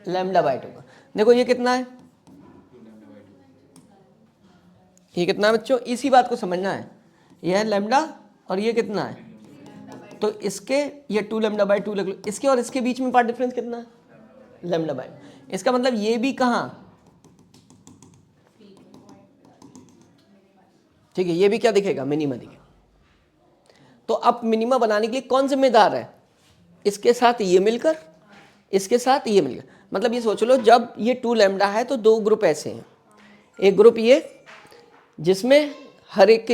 लैम्डा बाय 2 का। देखो ये कितना है, ये कितना है बच्चों, इसी बात को समझना है, यह है लैम्डा और ये कितना है, तो इसके ये 2 लैम्डा बाय 2 लग लो, इसके और इसके बीच में पार्ट डिफरेंस कितना है, लैम्डा बाय। इसका मतलब ये भी कहाँ, ठीक है, ये भी क्या दिखेगा, मिनिमा दिखेगा। तो अब मिनिमा बनाने के लिए कौन जिम्मेदार है, इसके साथ ये मिलकर, इसके साथ ये मिलकर। मतलब ये सोच लो, जब ये 2 लैम्डा है तो 2 ग्रुप ऐसे हैं, एक ग्रुप ये जिसमें हर एक के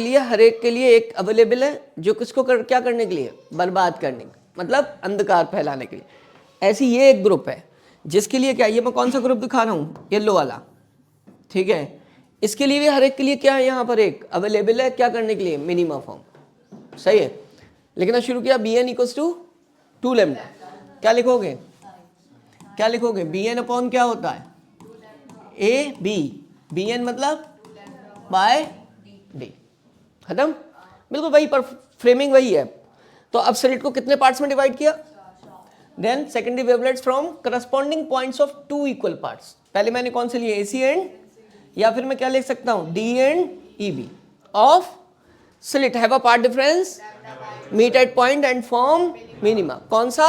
लिए एक अवेलेबल है, जो किसको क्या करने के लिए, बर्बाद करने, मतलब अंधकार फैलाने के लिए। ऐसी ये एक ग्रुप है जिसके लिए क्या, ये मैं कौन सा ग्रुप दिखा रहा हूँ, येलो वाला, ठीक है। इसके लिए भी हर एक के लिए क्या है, यहाँ पर एक अवेलेबल है, क्या करने के लिए, मिनिमा फॉर्म। सही है। लिखना शुरू किया, B N equals to 2 lambda, क्या लिखोगे, क्या लिखोगे, बी एन अपॉन क्या होता है, ए बी, बी एन मतलब बाय डी, खत्म। बिल्कुल वही पर फ्रेमिंग वही है। तो अब स्लिट को कितने पार्ट्स में डिवाइड किया? Then secondary wavelets from corresponding points of two equal parts. पहले मैंने कौन से लिए? AC एंड, या फिर मैं क्या लिख सकता हूं? D and EB of slit have a path difference, meet at point and form minima. कौन सा?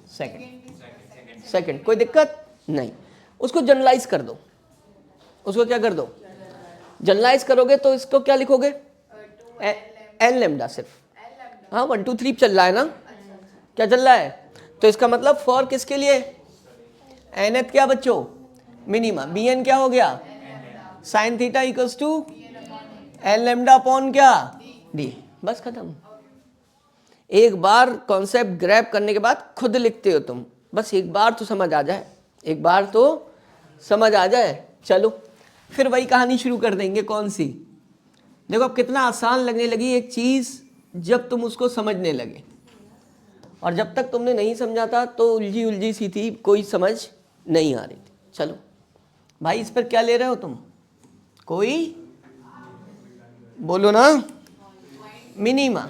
सेकंड। कोई दिक्कत नहीं। उसको जनरलाइज कर दो। उसको क्या कर दो? जनरलाइज करोगे तो इसको क्या लिखोगे? एन लेमडा सिर्फ। हाँ 1 2 3 चल रहा है ना? क्या चल रहा है? तो इसका मतलब फॉर किसके लिए? nth क्या बच्चों? मिनिमा। bn क्या हो गया? Sine theta equals to N lambda upon क्या? डी। बस खत्म। एक बार कॉन्सेप्ट ग्रैब करने के बाद खुद लिखते हो तुम, बस एक बार तो समझ आ जाए, एक बार तो समझ आ जाए। चलो फिर वही कहानी शुरू कर देंगे। कौन सी? देखो अब कितना आसान लगने लगी एक चीज़ जब तुम उसको समझने लगे, और जब तक तुमने नहीं समझा था तो उलझी उलझी सी थी, कोई समझ नहीं आ रही थी। चलो भाई इस पर क्या ले रहे हो तुम? कोई बोलो ना। मिनिमा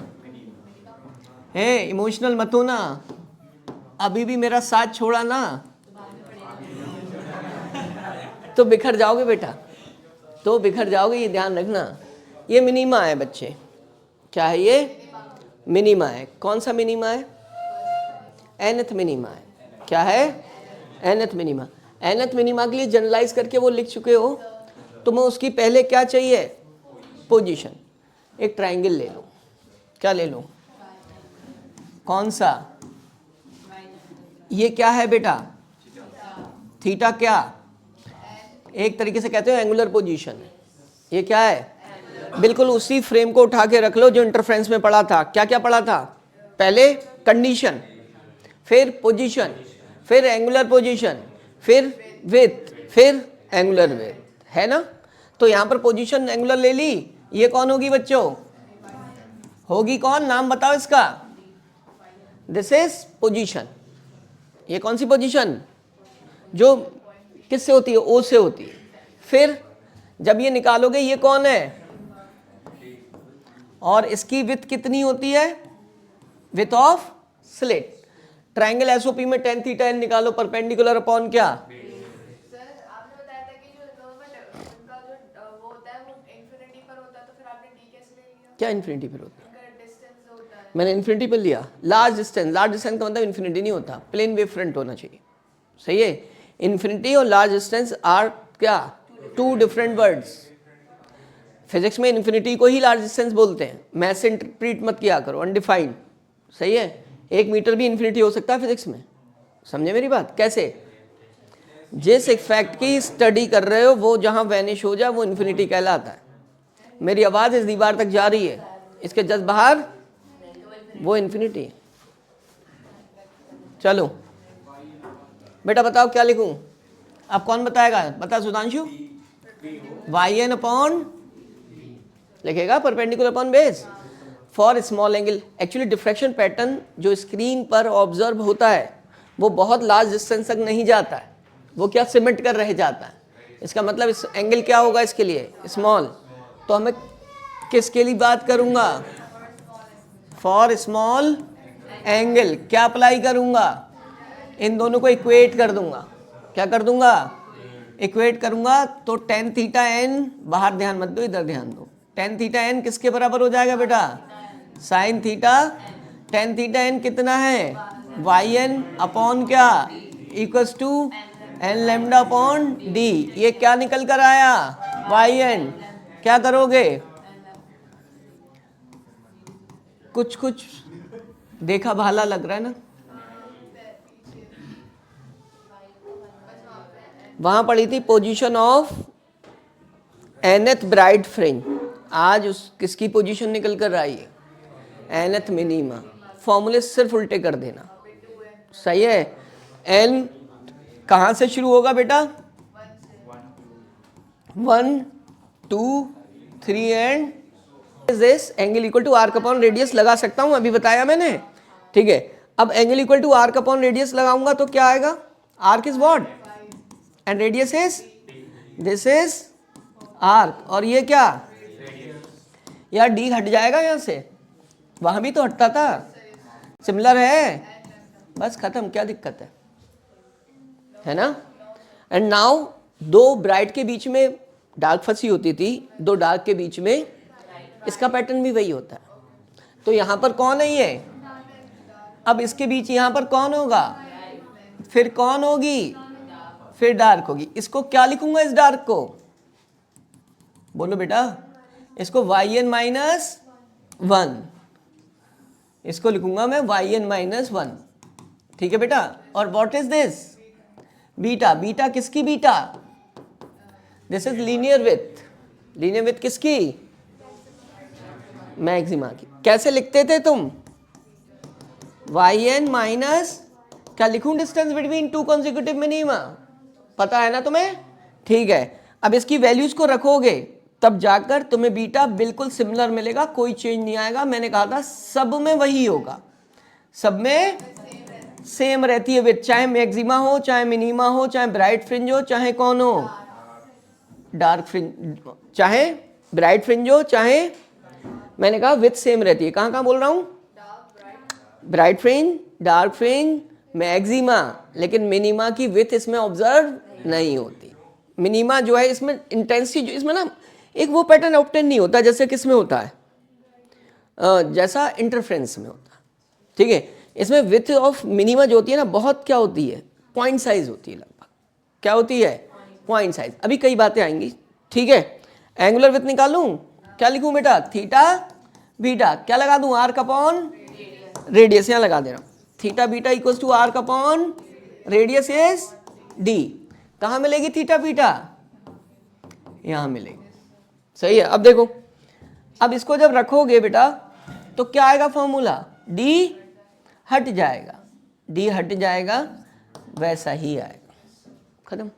है, इमोशनल मत हो ना। अभी भी मेरा साथ छोड़ा ना तो बिखर जाओगे बेटा, तो बिखर जाओगे, ये ध्यान रखना। ये मिनिमा है बच्चे। क्या है ये? मिनिमा है। कौन सा मिनिमा है? nth मिनिमा है। क्या है? nth minima. nth मिनिमा के लिए जनरलाइज करके वो लिख चुके हो। तुम्हें उसकी पहले क्या चाहिए? पोजीशन। एक ट्रायंगल ले लो। क्या ले लो? कौन सा? ये क्या है बेटा? थीटा। क्या? एक तरीके से कहते हो एंगुलर पोजीशन है। ये क्या है? बिल्कुल उसी फ्रेम को उठा के रख लो जो इंटरफ्रेंस में पढ़ा था। क्या क्या पढ़ा था? पहले कंडीशन, फिर पोजीशन, फिर एंगुलर पोजीशन, फिर विड्थ, फिर एंगुलर विड्थ, है ना? तो यहां पर पोजीशन एंगुलर ले ली। ये कौन होगी बच्चों? होगी कौन? नाम बताओ इसका। This is position. ये कौन सी पोजीशन? जो किससे होती है? ओ से होती है। फिर जब ये निकालोगे ये कौन है? और इसकी विड्थ कितनी होती है? Width of slit. Triangle SOP में tan थीटा n निकालो, परपेंडिकुलर अपॉन क्या? सर आपने बताया था कि जो नॉर्मल उनका जो वो होता है वो इंफिनिटी पर होता है, तो फिर आपने d कैसे ले लिया? क्या इंफिनिटी पर होता है? उनका डिस्टेंस होता है। मैंने इंफिनिटी पर लिया। लार्ज डिस्टेंस का मतलब इंफिनिटी नहीं होता, प्लेन वेव फ्रंट होना चाहिए। सही है। इंफिनिटी और लार्ज डिस्टेंस आर क्या? Two different words. फिजिक्स में इंफिनिटी को ही लार्ज डिस्टेंस बोलते हैं। मैथ से इंटरप्रीट मत किया करो, अनडिफाइंड। सही है। 1 मीटर भी इंफिनिटी हो सकता है फिजिक्स में। समझे मेरी बात? कैसे? जिस इफेक्ट की स्टडी कर रहे हो वो जहां वैनिश हो जाए वो इंफिनिटी कहलाता है। मेरी आवाज इस दीवार तक जा रही है, इसके जस्ट बाहर वो इंफिनिटी है। चलो बेटा बताओ क्या लिखूं? अब कौन बताएगा? बता सुधांशु। yn अपॉन लिखेगा perpendicular upon base for small angle. Actually diffraction pattern जो स्क्रीन पर ऑब्जर्व होता है वो बहुत लार्ज डिस्टेंस तक नहीं जाता है, वो क्या सिमेंट कर रह जाता है। इसका मतलब इस एंगल क्या होगा इसके लिए? स्मॉल। तो हमें किसके लिए बात करूंगा? For small angle. क्या अप्लाई करूंगा? इन दोनों को इक्वेट कर दूंगा। क्या कर दूंगा? इक्वेट करूंगा। तो tan थीटा n, बाहर ध्यान मत दो, इधर ध्यान दो। tan थीटा n किसके बराबर हो जाएगा बेटा? Sine theta. tan theta n कितना है? yn अपॉन क्या? Equals to N lambda upon D. ये क्या निकल कर आया? yn। क्या करोगे? कुछ कुछ देखा भाला लग रहा है ना? वहां पड़ी थी position of nth bright fringe. आज उस किसकी पोजीशन निकल कर आई है? nth minima. फॉर्मूले सिर्फ उल्टे कर देना। सही है। n कहां से शुरू होगा बेटा? 1 2 3 and this angle equal to arc upon radius लगा सकता हूं, अभी बताया मैंने। ठीक है। अब angle equal to arc upon radius लगाऊंगा तो क्या आएगा? Arc is what and radius is this is arc, और ये क्या, यार डी हट जाएगा यहाँ से, वहां भी तो हटता था, सिमिलर है, बस खत्म, क्या दिक्कत है ना। एंड नाउ दो ब्राइट के बीच में डार्क फंसी होती थी, दो डार्क के बीच में, इसका पैटर्न भी वही होता है। तो यहां पर कौन है ये, अब इसके बीच यहां पर कौन होगा, फिर कौन होगी, फिर डार्क होगी। इसको क्या लिखूंगा, इस डार्क को, बोलो बेटा, इसको yn-1, इसको लिखूंगा मैं yn-1, ठीक है बेटा। और what is this, beta, beta किसकी beta, this is linear with, linear with किसकी, मैक्सिमा की। कैसे लिखते थे तुम, yn माइनस, क्या लिखूं, distance between two consecutive minima, पता है ना तुम्हें, ठीक है। अब इसकी वैल्यूज को रखोगे तब जाकर तुम्हें बीटा बिल्कुल सिमिलर मिलेगा, कोई चेंज नहीं आएगा। मैंने कहा था सब में वही होगा, सब में सेम रहती है विथ, चाहे मैक्सिमा हो, चाहे मिनिमा हो, चाहे ब्राइट फ्रिंज हो, चाहे कौन हो, डार्क फ्रिंज, चाहे ब्राइट फ्रिंज हो, चाहे, मैंने कहा विथ सेम रहती है। कहाँ कहाँ बोल रहा हूं, bright fringe, dark fringe, maxima, लेकिन मिनिमा की विथ इसमें ऑब्जर्व नहीं होती। मिनिमा जो है इसमें इंटेंसिटी, इसमें ना एक वो पैटर्न ऑब्टेन नहीं होता जैसे किसमें होता है, जैसा इंटरफ्रेंस में होता है, ठीक है। इसमें विथ ऑफ मिनिमा जो होती है ना, बहुत क्या होती है, पॉइंट साइज होती है, लगभग क्या होती है, पॉइंट साइज। अभी कई बातें आएंगी, ठीक है। एंगुलर विथ निकालूं, क्या लिखूं बेटा, थीटा बीटा, क्या लगा दूं, आर्क अपॉन रेडियस, यहां लगा दे रहा हूं, theta beta equals to arc upon radius is D. कहां मिलेगी थीटा बीटा, यहां मिलेगी, सही है। अब देखो, अब इसको जब रखोगे बेटा तो क्या आएगा फॉर्मूला, डी हट जाएगा, डी हट जाएगा, वैसा ही आएगा, खत्म।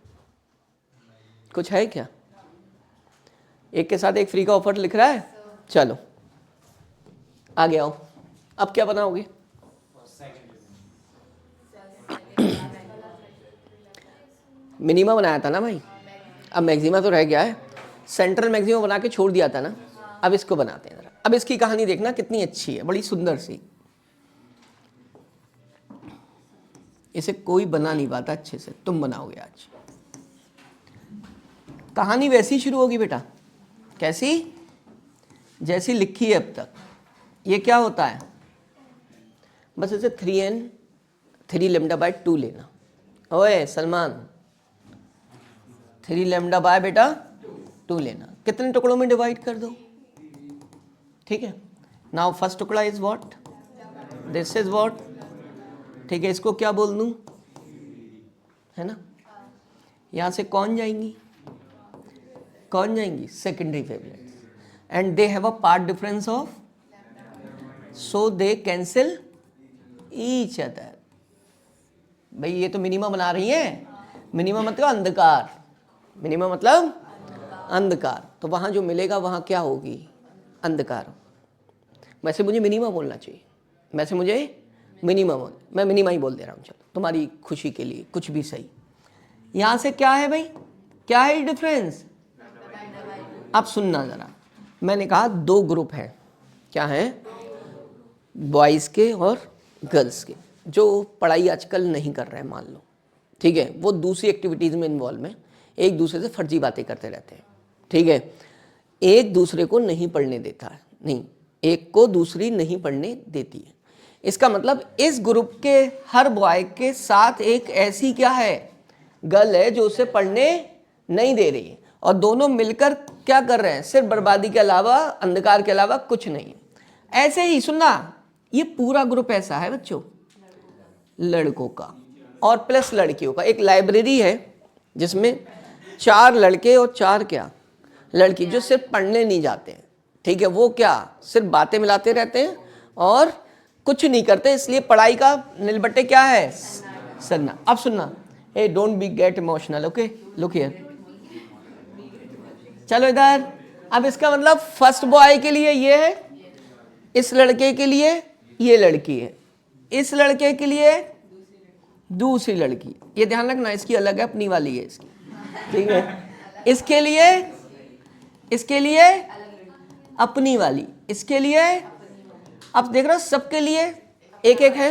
कुछ है क्या, एक के साथ एक फ्री का ऑफर लिख रहा है, चलो आगे आओ। अब क्या बनाओगे, मिनिमा बनाया था ना भाई, अब मैक्सिमा तो रह गया है, सेंट्रल मैक्सिमा बना के छोड़ दिया था ना, अब इसको बनाते हैं जरा। अब इसकी कहानी देखना कितनी अच्छी है, बड़ी सुंदर सी, इसे कोई बना नहीं पाता अच्छे से, तुम बनाओगे आज। कहानी वैसी शुरू होगी बेटा, कैसी, जैसी लिखी है अब तक। ये क्या होता है, बस इसे 3n 3 लैम्डा बाय 2 लेना। ओए सलमान, 3 लैम्डा बाय बेटा 2 लेना, कितने टुकड़ों में डिवाइड कर दो, ठीक है। नाउ फर्स्ट टुकड़ा is what, this is what, ठीक है। इसको क्या बोल दूं, है ना, यहां से कौन जाएंगी, कौन जाएंगी, secondary wavelets, and they have a path difference of, so they cancel each other. भाई ये तो मिनिमा बना रही है, मिनिमा मतलब अंधकार, मिनिमा मतलब अंधकार, तो वहां जो मिलेगा वहां क्या होगी, अंधकार। वैसे मुझे मिनिमा बोलना चाहिए, वैसे मुझे मिनिमा बोल, मैं मिनिमा ही बोल दे रहा हूँ, चलो तुम्हारी खुशी के लिए, कुछ भी सही। यहां से क्या है भाई, क्या है डिफरेंस, अब सुनना जरा, मैंने कहा दो ग्रुप है, क्या है, बॉयज के और गर्ल्स के, जो पढ़ाई आजकल नहीं कर रहे हैं मान लो, ठीक है, वो दूसरी एक्टिविटीज में इन्वॉल्व में, एक दूसरे से फर्जी बातें करते रहते हैं, ठीक है, एक दूसरे को नहीं पढ़ने देता है, नहीं, एक को दूसरी नहीं पढ़ने देती है। इसका मतलब इस ग्रुप के हर बॉय के साथ एक ऐसी क्या है, गर्ल है जो उसे पढ़ने नहीं दे रही है, और दोनों मिलकर क्या कर रहे हैं, सिर्फ बर्बादी के अलावा, अंधकार के अलावा कुछ नहीं। ऐसे ही सुनना, ये पूरा ग्रुप ऐसा है बच्चों, लड़कों का और प्लस लड़कियों का। एक लाइब्रेरी है जिसमें 4 लड़के और 4 क्या, लड़की, जो सिर्फ पढ़ने नहीं जाते हैं, ठीक है, वो क्या सिर्फ बातें मिलाते रहते हैं और कुछ नहीं करते, इसलिए पढ़ाई का नीलबट्टे क्या है, सन्ना। अब सुनना, ए don't be get emotional, okay, look here, चलो इधर। अब इसका मतलब फर्स्ट बॉय के लिए ये है, इस लड़के के लिए ये लड़की है, इस लड़के के लिए दूसरी लड़की, ये ध्यान रखना, इसकी अलग है, अपनी वाली है इसकी, ठीक है, इसके लिए अपनी वाली, इसके लिए, अब देख रहे हो सबके लिए एक एक है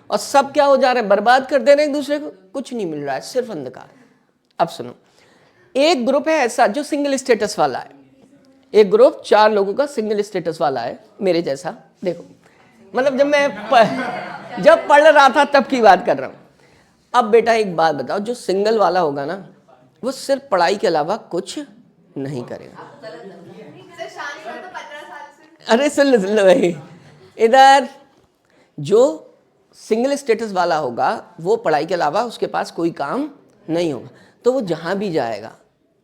और सब क्या हो जा रहे हैं, बर्बाद कर दे रहे हैं एक दूसरे को, कुछ नहीं मिल रहा है, सिर्फ अंधकार। अब सुनो, एक ग्रुप है ऐसा जो सिंगल स्टेटस वाला है, एक ग्रुप 4 लोगों का सिंगल स्टेटस वाला है, मेरे जैसा। देखो मतलब जब मैं जब पढ़ रहा था तब की बात कर रहा हूं। अब बेटा एक बात बताओ, जो सिंगल वाला होगा ना वो सिर्फ पढ़ाई के अलावा कुछ नहीं करेगा। सर शादी का तो 15 साल से। अरे सुन लो भाई, इधर जो सिंगल स्टेटस वाला होगा वो पढ़ाई के अलावा उसके पास कोई काम नहीं होगा, तो वो जहां भी जाएगा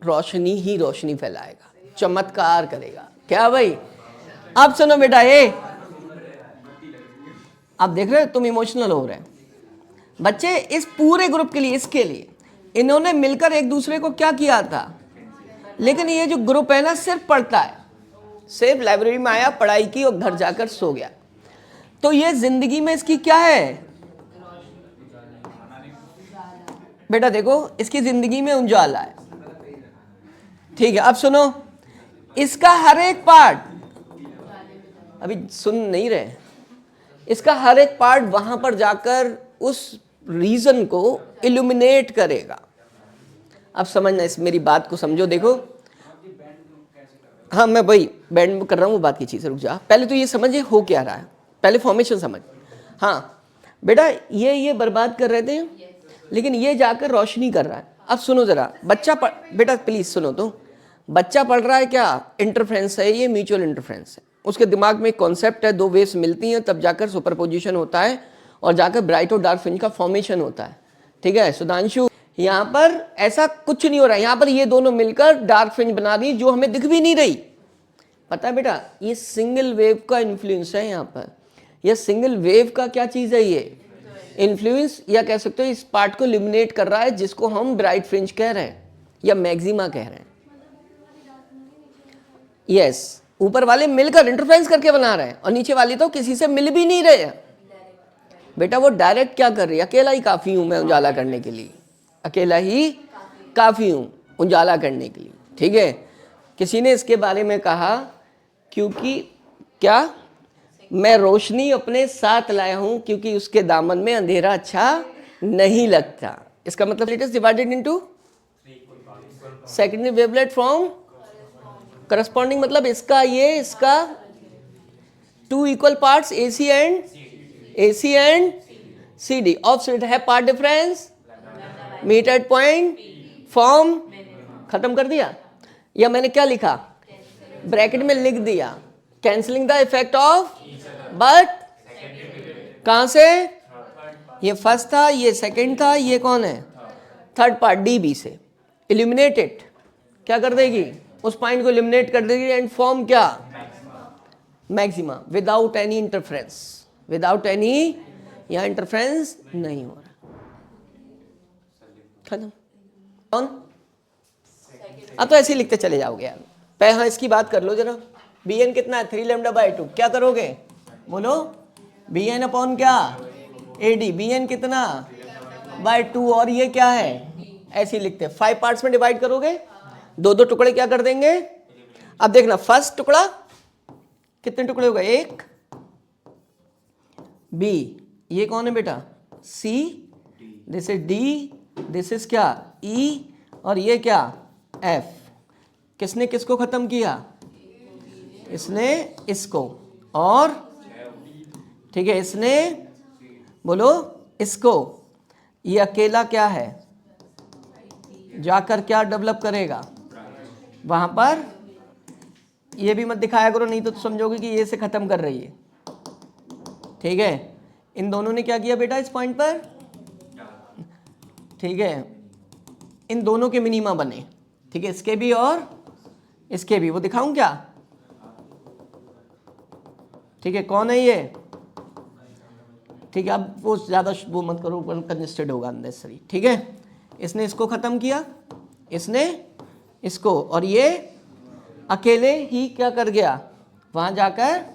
रोशनी ही रोशनी फैलाएगा, चमत्कार करेगा। क्या भाई? अब सुनो बेटा, ये आप देख रहे हो तुम इमोशनल हो रहे हैं बच्चे। इस पूरे ग्रुप के लिए, इसके लिए इन्होंने मिलकर एक दूसरे को क्या किया था, लेकिन ये जो ग्रुप है ना सिर्फ पढ़ता है, सिर्फ लाइब्रेरी में आया, पढ़ाई की और घर जाकर सो गया। तो ये जिंदगी में इसकी क्या है बेटा? देखो इसकी जिंदगी में उजाला है। ठीक है, अब सुनो, इसका हर एक पार्ट, अभी सुन नहीं रहे, इसका हर एक पार्ट वहां पर जाकर उस रीजन को इल्यूमिनेट करेगा। अब समझना, इस मेरी बात को समझो। देखो हाँ, मैं वही बैंड कर रहा हूँ, वो बात की चीज़ है, रुक जा। पहले तो ये समझ, ये हो क्या रहा है, पहले फॉर्मेशन समझ। हाँ बेटा, ये बर्बाद कर रहे थे, लेकिन ये जाकर रोशनी कर रहा है। अब सुनो जरा, बच्चा बेटा प्लीज सुनो, तो बच्चा पढ़ रहा है क्या? इंटरफ्रेंस है, ये म्यूचुअल इंटरफ्रेंस है। उसके दिमाग में एक कॉन्सेप्ट है, 2 वेव्स मिलती हैं तब जाकर सुपरपोजिशन होता है और जाकर ब्राइट और डार्क फ्रिंज का फॉर्मेशन होता है। ठीक है सुधांशु, यहाँ पर ऐसा कुछ नहीं हो रहा है, यहाँ पर ये दोनों मिलकर डार्क फ्रिंज बना रही जो हमें दिख भी नहीं रही। पता है बेटा, ये सिंगल वेव का इन्फ्लुएंस है यहाँ पर। यह सिंगल वेव का क्या चीज है, ये इन्फ्लुएंस, या कह सकते हो इस पार्ट को इल्यूमिनेट कर रहा है, जिसको हम ब्राइट फ्रिंज कह रहे हैं या मैक्सिमा कह रहे हैं। यस, ऊपर वाले मिलकर इंटरफेरेंस करके बना रहे हैं और नीचे वाले तो किसी से मिल भी नहीं रहे हैं। बेटा वो डायरेक्ट क्या कर रही है, अकेला ही काफी हूं मैं उजाला करने के लिए, अकेला ही काफी हूं उजाला करने के लिए। ठीक है, किसी ने इसके बारे में कहा, क्योंकि क्या मैं रोशनी अपने साथ लाया हूं, क्योंकि उसके दामन में अंधेरा अच्छा नहीं लगता। इसका मतलब it is divided into secondary wavelet from corresponding, मतलब इसका ये, इसका 2 equal parts AC and CD of है part difference, meet at point, form, खत्म कर दिया। या मैंने क्या लिखा, ब्रैकेट में लिख दिया, cancelling the effect of, but कहां से, ये फर्स्ट था, ये सेकंड था, ये कौन है, थर्ड पार्ट DB से इल्यूमिनेटेड क्या कर देगी, उस पॉइंट को इल्यूमिनेट कर देगी एंड फॉर्म क्या, maxima, without any interference, without any, यहां इंटरफ्रेंस नहीं हो रहा, खत्म। कौन? अब तो ऐसे ही लिखते चले जाओगे यार। हाँ इसकी बात कर लो जरा, Bn कितना है, 3 λ/2, क्या करोगे बोलो, Bn अपॉन क्या, AD, Bn कितना बाय 2, और ये क्या है, ऐसे ही लिखते, 5 पार्ट्स में डिवाइड करोगे, 2 टुकड़े क्या कर देंगे। अब देखना, फर्स्ट टुकड़ा कितने टुकड़े हो गए, 1, B, ये कौन है बेटा, C, this is D, this is क्या E, और ये क्या F। किसने किसको खत्म किया, इसने इसको, और ठीक है इसने बोलो इसको। ये अकेला क्या है, जाकर क्या डेवलप करेगा वहां पर, ये भी मत दिखाया करो नहीं तो समझोगे कि ये से खत्म कर रही है। ठीक है, इन दोनों ने क्या किया बेटा इस पॉइंट पर, ठीक है इन दोनों के मिनिमा बने, ठीक है इसके भी और इसके भी, वो दिखाऊं क्या, ठीक है कौन है ये, ठीक है अब वो ज्यादा वो मत करो, कंजेस्टेड होगा अननेसेसरी। ठीक है, इसने इसको खत्म किया, इसने इसको, और ये अकेले ही क्या कर गया, वहां जाकर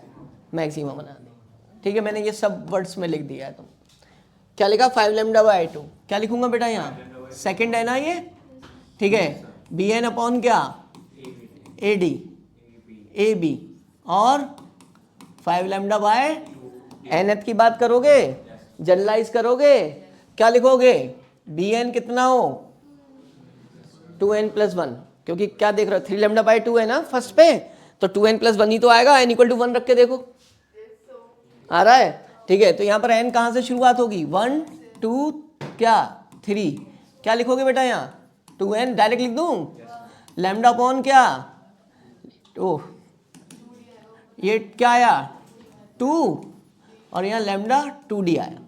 मैक्सिमा बना दी। ठीक है, मैंने ये सब वर्ड्स में लिख दिया है। तुम क्या लिखा, 5 λ/2, क्या लिखूंगा बेटा यहाँ, सेकंड है ना ये, ठीक है बी एन अपॉन क्या, ए डी, ए बी, और 5 लैम्डा बाय एनथ की बात करोगे, जनरलाइज करोगे, क्या लिखोगे, बी एन कितना हो 2n प्लस 1, क्योंकि क्या देख रहे हो 3 लैम्डा बाय 2 है ना फर्स्ट पे, तो 2n प्लस 1 ही तो आएगा, n इक्वल टू 1 रख के देखो आ रहा है। ठीक है, तो यहाँ पर n कहाँ से शुरुआत होगी, 1 2 क्या 3, क्या लिखोगे बेटा यहाँ 2n डायरेक्ट लिख दूँ, लैम्डा अपॉन क्या, ओह ये क्या आया 2, और यहाँ लैम्डा 2d आया।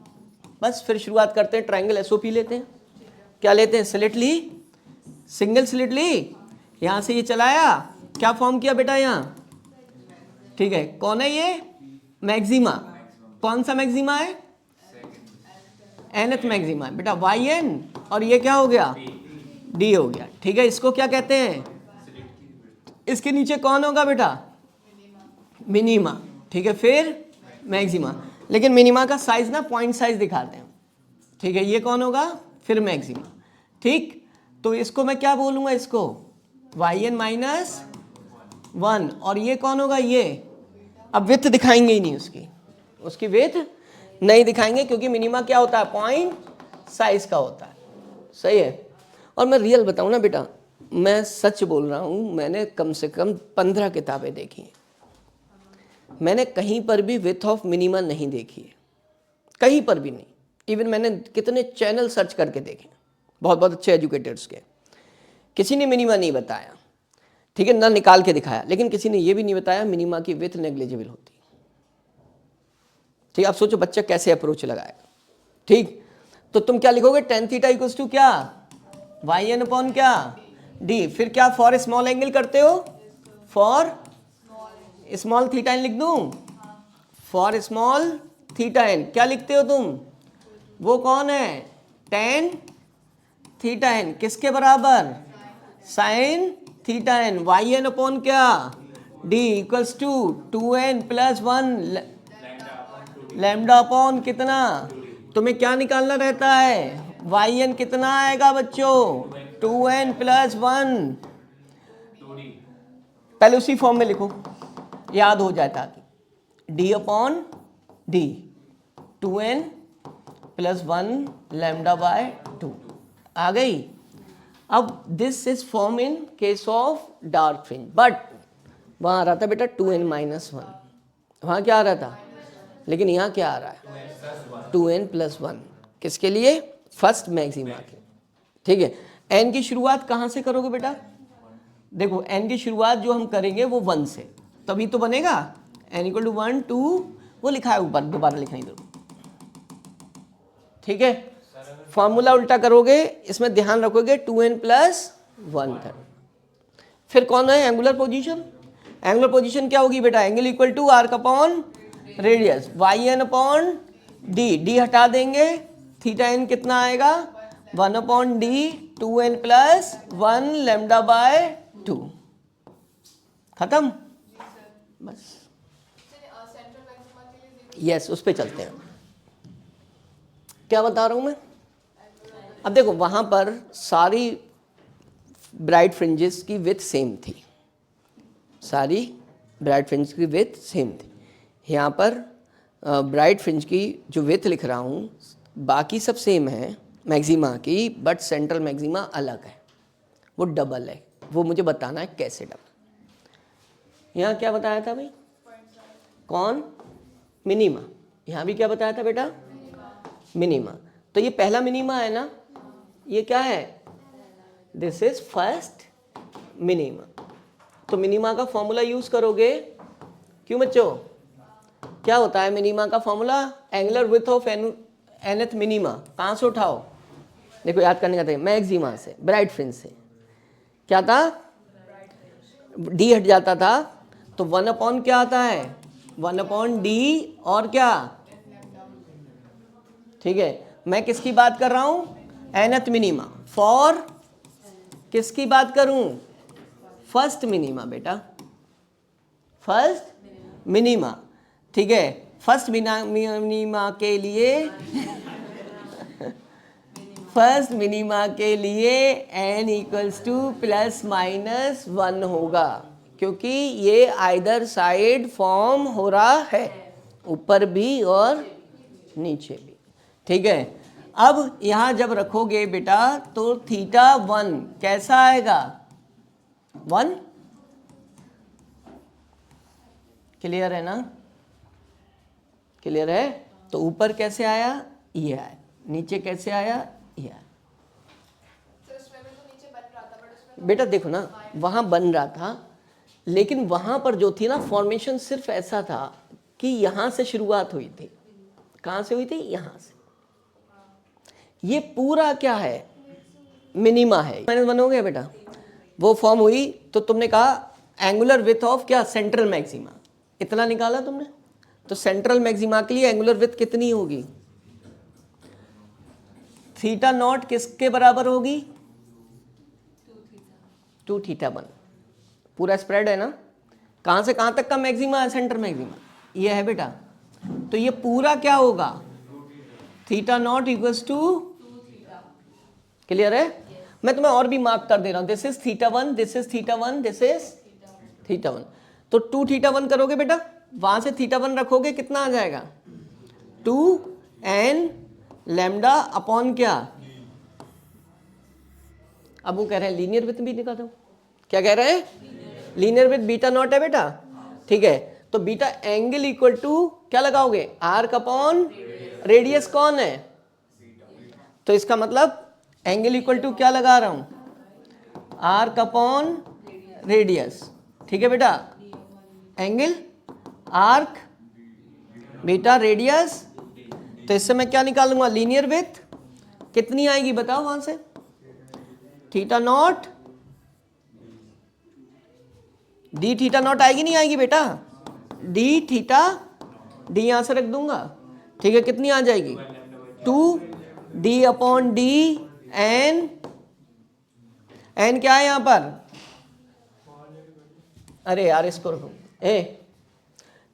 बस फिर शुरुआत करते हैं, ट्रायंगल एसओपी लेते हैं, क्या लेते हैं, स्लिट ली, सिंगल स्लिट ली, यहाँ से ये चलाया, क्या फॉर्म किया बेटा यहाँ, ठीक है, कौन है ये, मैक्सिमा, कौन सा मैक्सिमा है, एनथ मैक्सिमा है बेटा, वाई एन, और ये क्या हो गया, डी हो गया। ठीक है, इसको क्या कहते हैं, इसके नीचे कौन होगा बेटा, मिनिमा, ठीक है, फिर मैक्सिमा, लेकिन मिनिमा का साइज ना पॉइंट साइज दिखाते हैं। ठीक है, ये कौन होगा, फिर मैक्सिमा। ठीक, तो इसको मैं क्या बोलूँगा, इसको वाई एन माइनस 1, और ये कौन होगा, ये अब विथ दिखाएंगे ही नहीं, उसकी विथ नहीं दिखाएंगे, क्योंकि मिनिमा क्या होता है, पॉइंट साइज का होता है। सही है, और मैं रियल बताऊँ ना बेटा, मैं सच बोल रहा हूँ, मैंने कम से कम 15 किताबें देखी हैं, मैंने कहीं पर भी विथ ऑफ मिनिमा नहीं देखी है, कहीं पर भी नहीं। इवन मैंने कितने चैनल सर्च करके देखे, बहुत बहुत अच्छे एजुकेटर्स के, किसी ने मिनिमा नहीं बताया, ठीक है, ना निकाल के दिखाया, लेकिन किसी ने ये भी नहीं बताया मिनिमा की विथ नेग्लिजिबल होती। ठीक, आप सोचो बच्चा कैसे अप्रोच लगाएगा। ठीक, तो तुम क्या लिखोगे, tan थीटा इक्वल्स टू क्या, वाई एन अपॉन क्या, डी, फिर क्या फॉर स्मॉल एंगल करते हो, फॉर स्मॉल थीटा एन लिख दूं, फॉर स्मॉल थीटा एन क्या लिखते हो तुम, वो कौन है, tan थीटा एन किसके बराबर, sine theta N, Y N upon क्या, D equals to 2n plus 1 lambda upon कितना, तुम्हें क्या निकालना रहता है, वाई एन कितना आएगा बच्चों, 2n प्लस 1, पहले उसी फॉर्म में लिखो, याद हो जाए, ताकि D upon D 2n plus 1 lambda by 2 आ गई। अब this is form in case of dark fringe, but वहाँ आ रहा था बेटा 2n माइनस 1, वहाँ क्या आ रहा था, लेकिन यहाँ क्या आ रहा है 2n प्लस 1, किसके लिए, फर्स्ट मैक्सिमा के। ठीक है, n की शुरुआत कहाँ से करोगे बेटा, देखो n की शुरुआत जो हम करेंगे वो 1 से, तभी तो बनेगा, n इक्वल टू 1 2, वो लिखा है ऊपर, दोबारा लिखना इधर। ठीक है, फॉर्मूला उल्टा करोगे, इसमें ध्यान रखोगे 2n प्लस 1 था। फिर कौन है एंगुलर पोजीशन, एंगुलर पोजीशन क्या होगी बेटा, angle equal to arc upon radius, Y N upon D, D हटा देंगे, थीटा एन कितना आएगा 1 upon D 2n plus 1 lambda by 2, खत्म बस। यस, उस पर चलते हैं। क्या बता रहा हूँ मैं, अब देखो वहाँ पर सारी ब्राइट फ्रिंजेस की विथ सेम थी, सारी ब्राइट फ्रिंज की विथ सेम थी। यहाँ पर ब्राइट फ्रिंज की जो विथ लिख रहा हूँ, बाकी सब सेम है मैक्सिमा की, बट सेंट्रल मैक्सिमा अलग है, वो डबल है, वो मुझे बताना है कैसे डबल। यहाँ क्या बताया था भाई, कौन, मिनिमा, यहाँ भी क्या बताया था बेटा, मिनिमा। तो ये पहला मिनिमा है ना, ये क्या है, दिस इज फर्स्ट मिनिमा। तो मिनिमा का फॉर्मूला यूज करोगे, क्यों बच्चों, क्या होता है मिनिमा का formula, angular width of nth minima, कहाँ से उठाओ, देखो याद करने का था, मैक्सिमा से, ब्राइट फ्रिंज से, क्या था, डी हट जाता था, तो 1 अपॉन क्या आता है, 1 अपॉन डी, और क्या, ठीक है, मैं किसकी बात कर रहा हूँ, एनथ मिनिमा, फॉर किसकी बात करूं, फर्स्ट मिनिमा बेटा, फर्स्ट मिनिमा। ठीक है, फर्स्ट मिनिमा के लिए फर्स्ट मिनिमा के लिए n इक्वल्स टू ±1 होगा, क्योंकि ये आइदर साइड फॉर्म हो रहा है, ऊपर भी और नीचे भी। ठीक है, अब यहाँ जब रखोगे बेटा तो θ1 कैसा आएगा? 1। क्लियर है ना? क्लियर है? तो ऊपर कैसे आया? ये आया। नीचे कैसे आया? ये आया। तो इसमें भी तो नीचे बन रहा था, बट उसमें बेटा देखो ना, वहां बन रहा था, लेकिन वहां पर जो थी ना फॉर्मेशन सिर्फ ऐसा था कि यहां से शुरुआत हुई थी। कहां से हुई थी? यहां से। ये पूरा क्या है? मिनिमा है। -1 हो गया बेटा, वो फॉर्म हुई तो तुमने कहा एंगुलर विड्थ ऑफ क्या? Central maxima. इतना निकाला तुमने, तो सेंट्रल मैक्सिमा के लिए एंगुलर विड्थ कितनी होगी? θ0 किसके बराबर होगी? 2θ1। पूरा स्प्रेड है ना, कहां से कहां तक का मैक्सिमा है? सेंटर मैक्सिमा ये है बेटा। तो ये पूरा क्या होगा? θ0 इक्वल्स टू, क्लियर है? मैं तुम्हें और भी मार्क कर दे रहा हूं, this is θ1, this is θ1, this is θ1। तो 2θ1 करोगे बेटा, वहां से θ1 रखोगे, कितना आ जाएगा? 2n लैम्डा अपॉन क्या? अब वो कह रहे हैं लीनियर विड्थ भी निकाल दो। क्या कह रहे हैं? लीनियर विड्थ β0 है बेटा। ठीक है, तो बीटा एंगल इक्वल टू क्या लगाओगे? Arc upon radius. कौन है? तो इसका मतलब एंगल इक्वल टू क्या लगा रहा हूं? Arc upon radius. ठीक है बेटा, एंगल आर्क बीटा रेडियस। तो इससे मैं क्या निकालूंगा? लीनियर विड्थ कितनी आएगी बताओ वहां से? θ0 dθ0 आएगी, नहीं आएगी बेटा? dθ, d यहां से रख दूंगा। ठीक है, कितनी आ जाएगी? 2d upon D N. N क्या है यहां पर? अरे यार इसको रखो।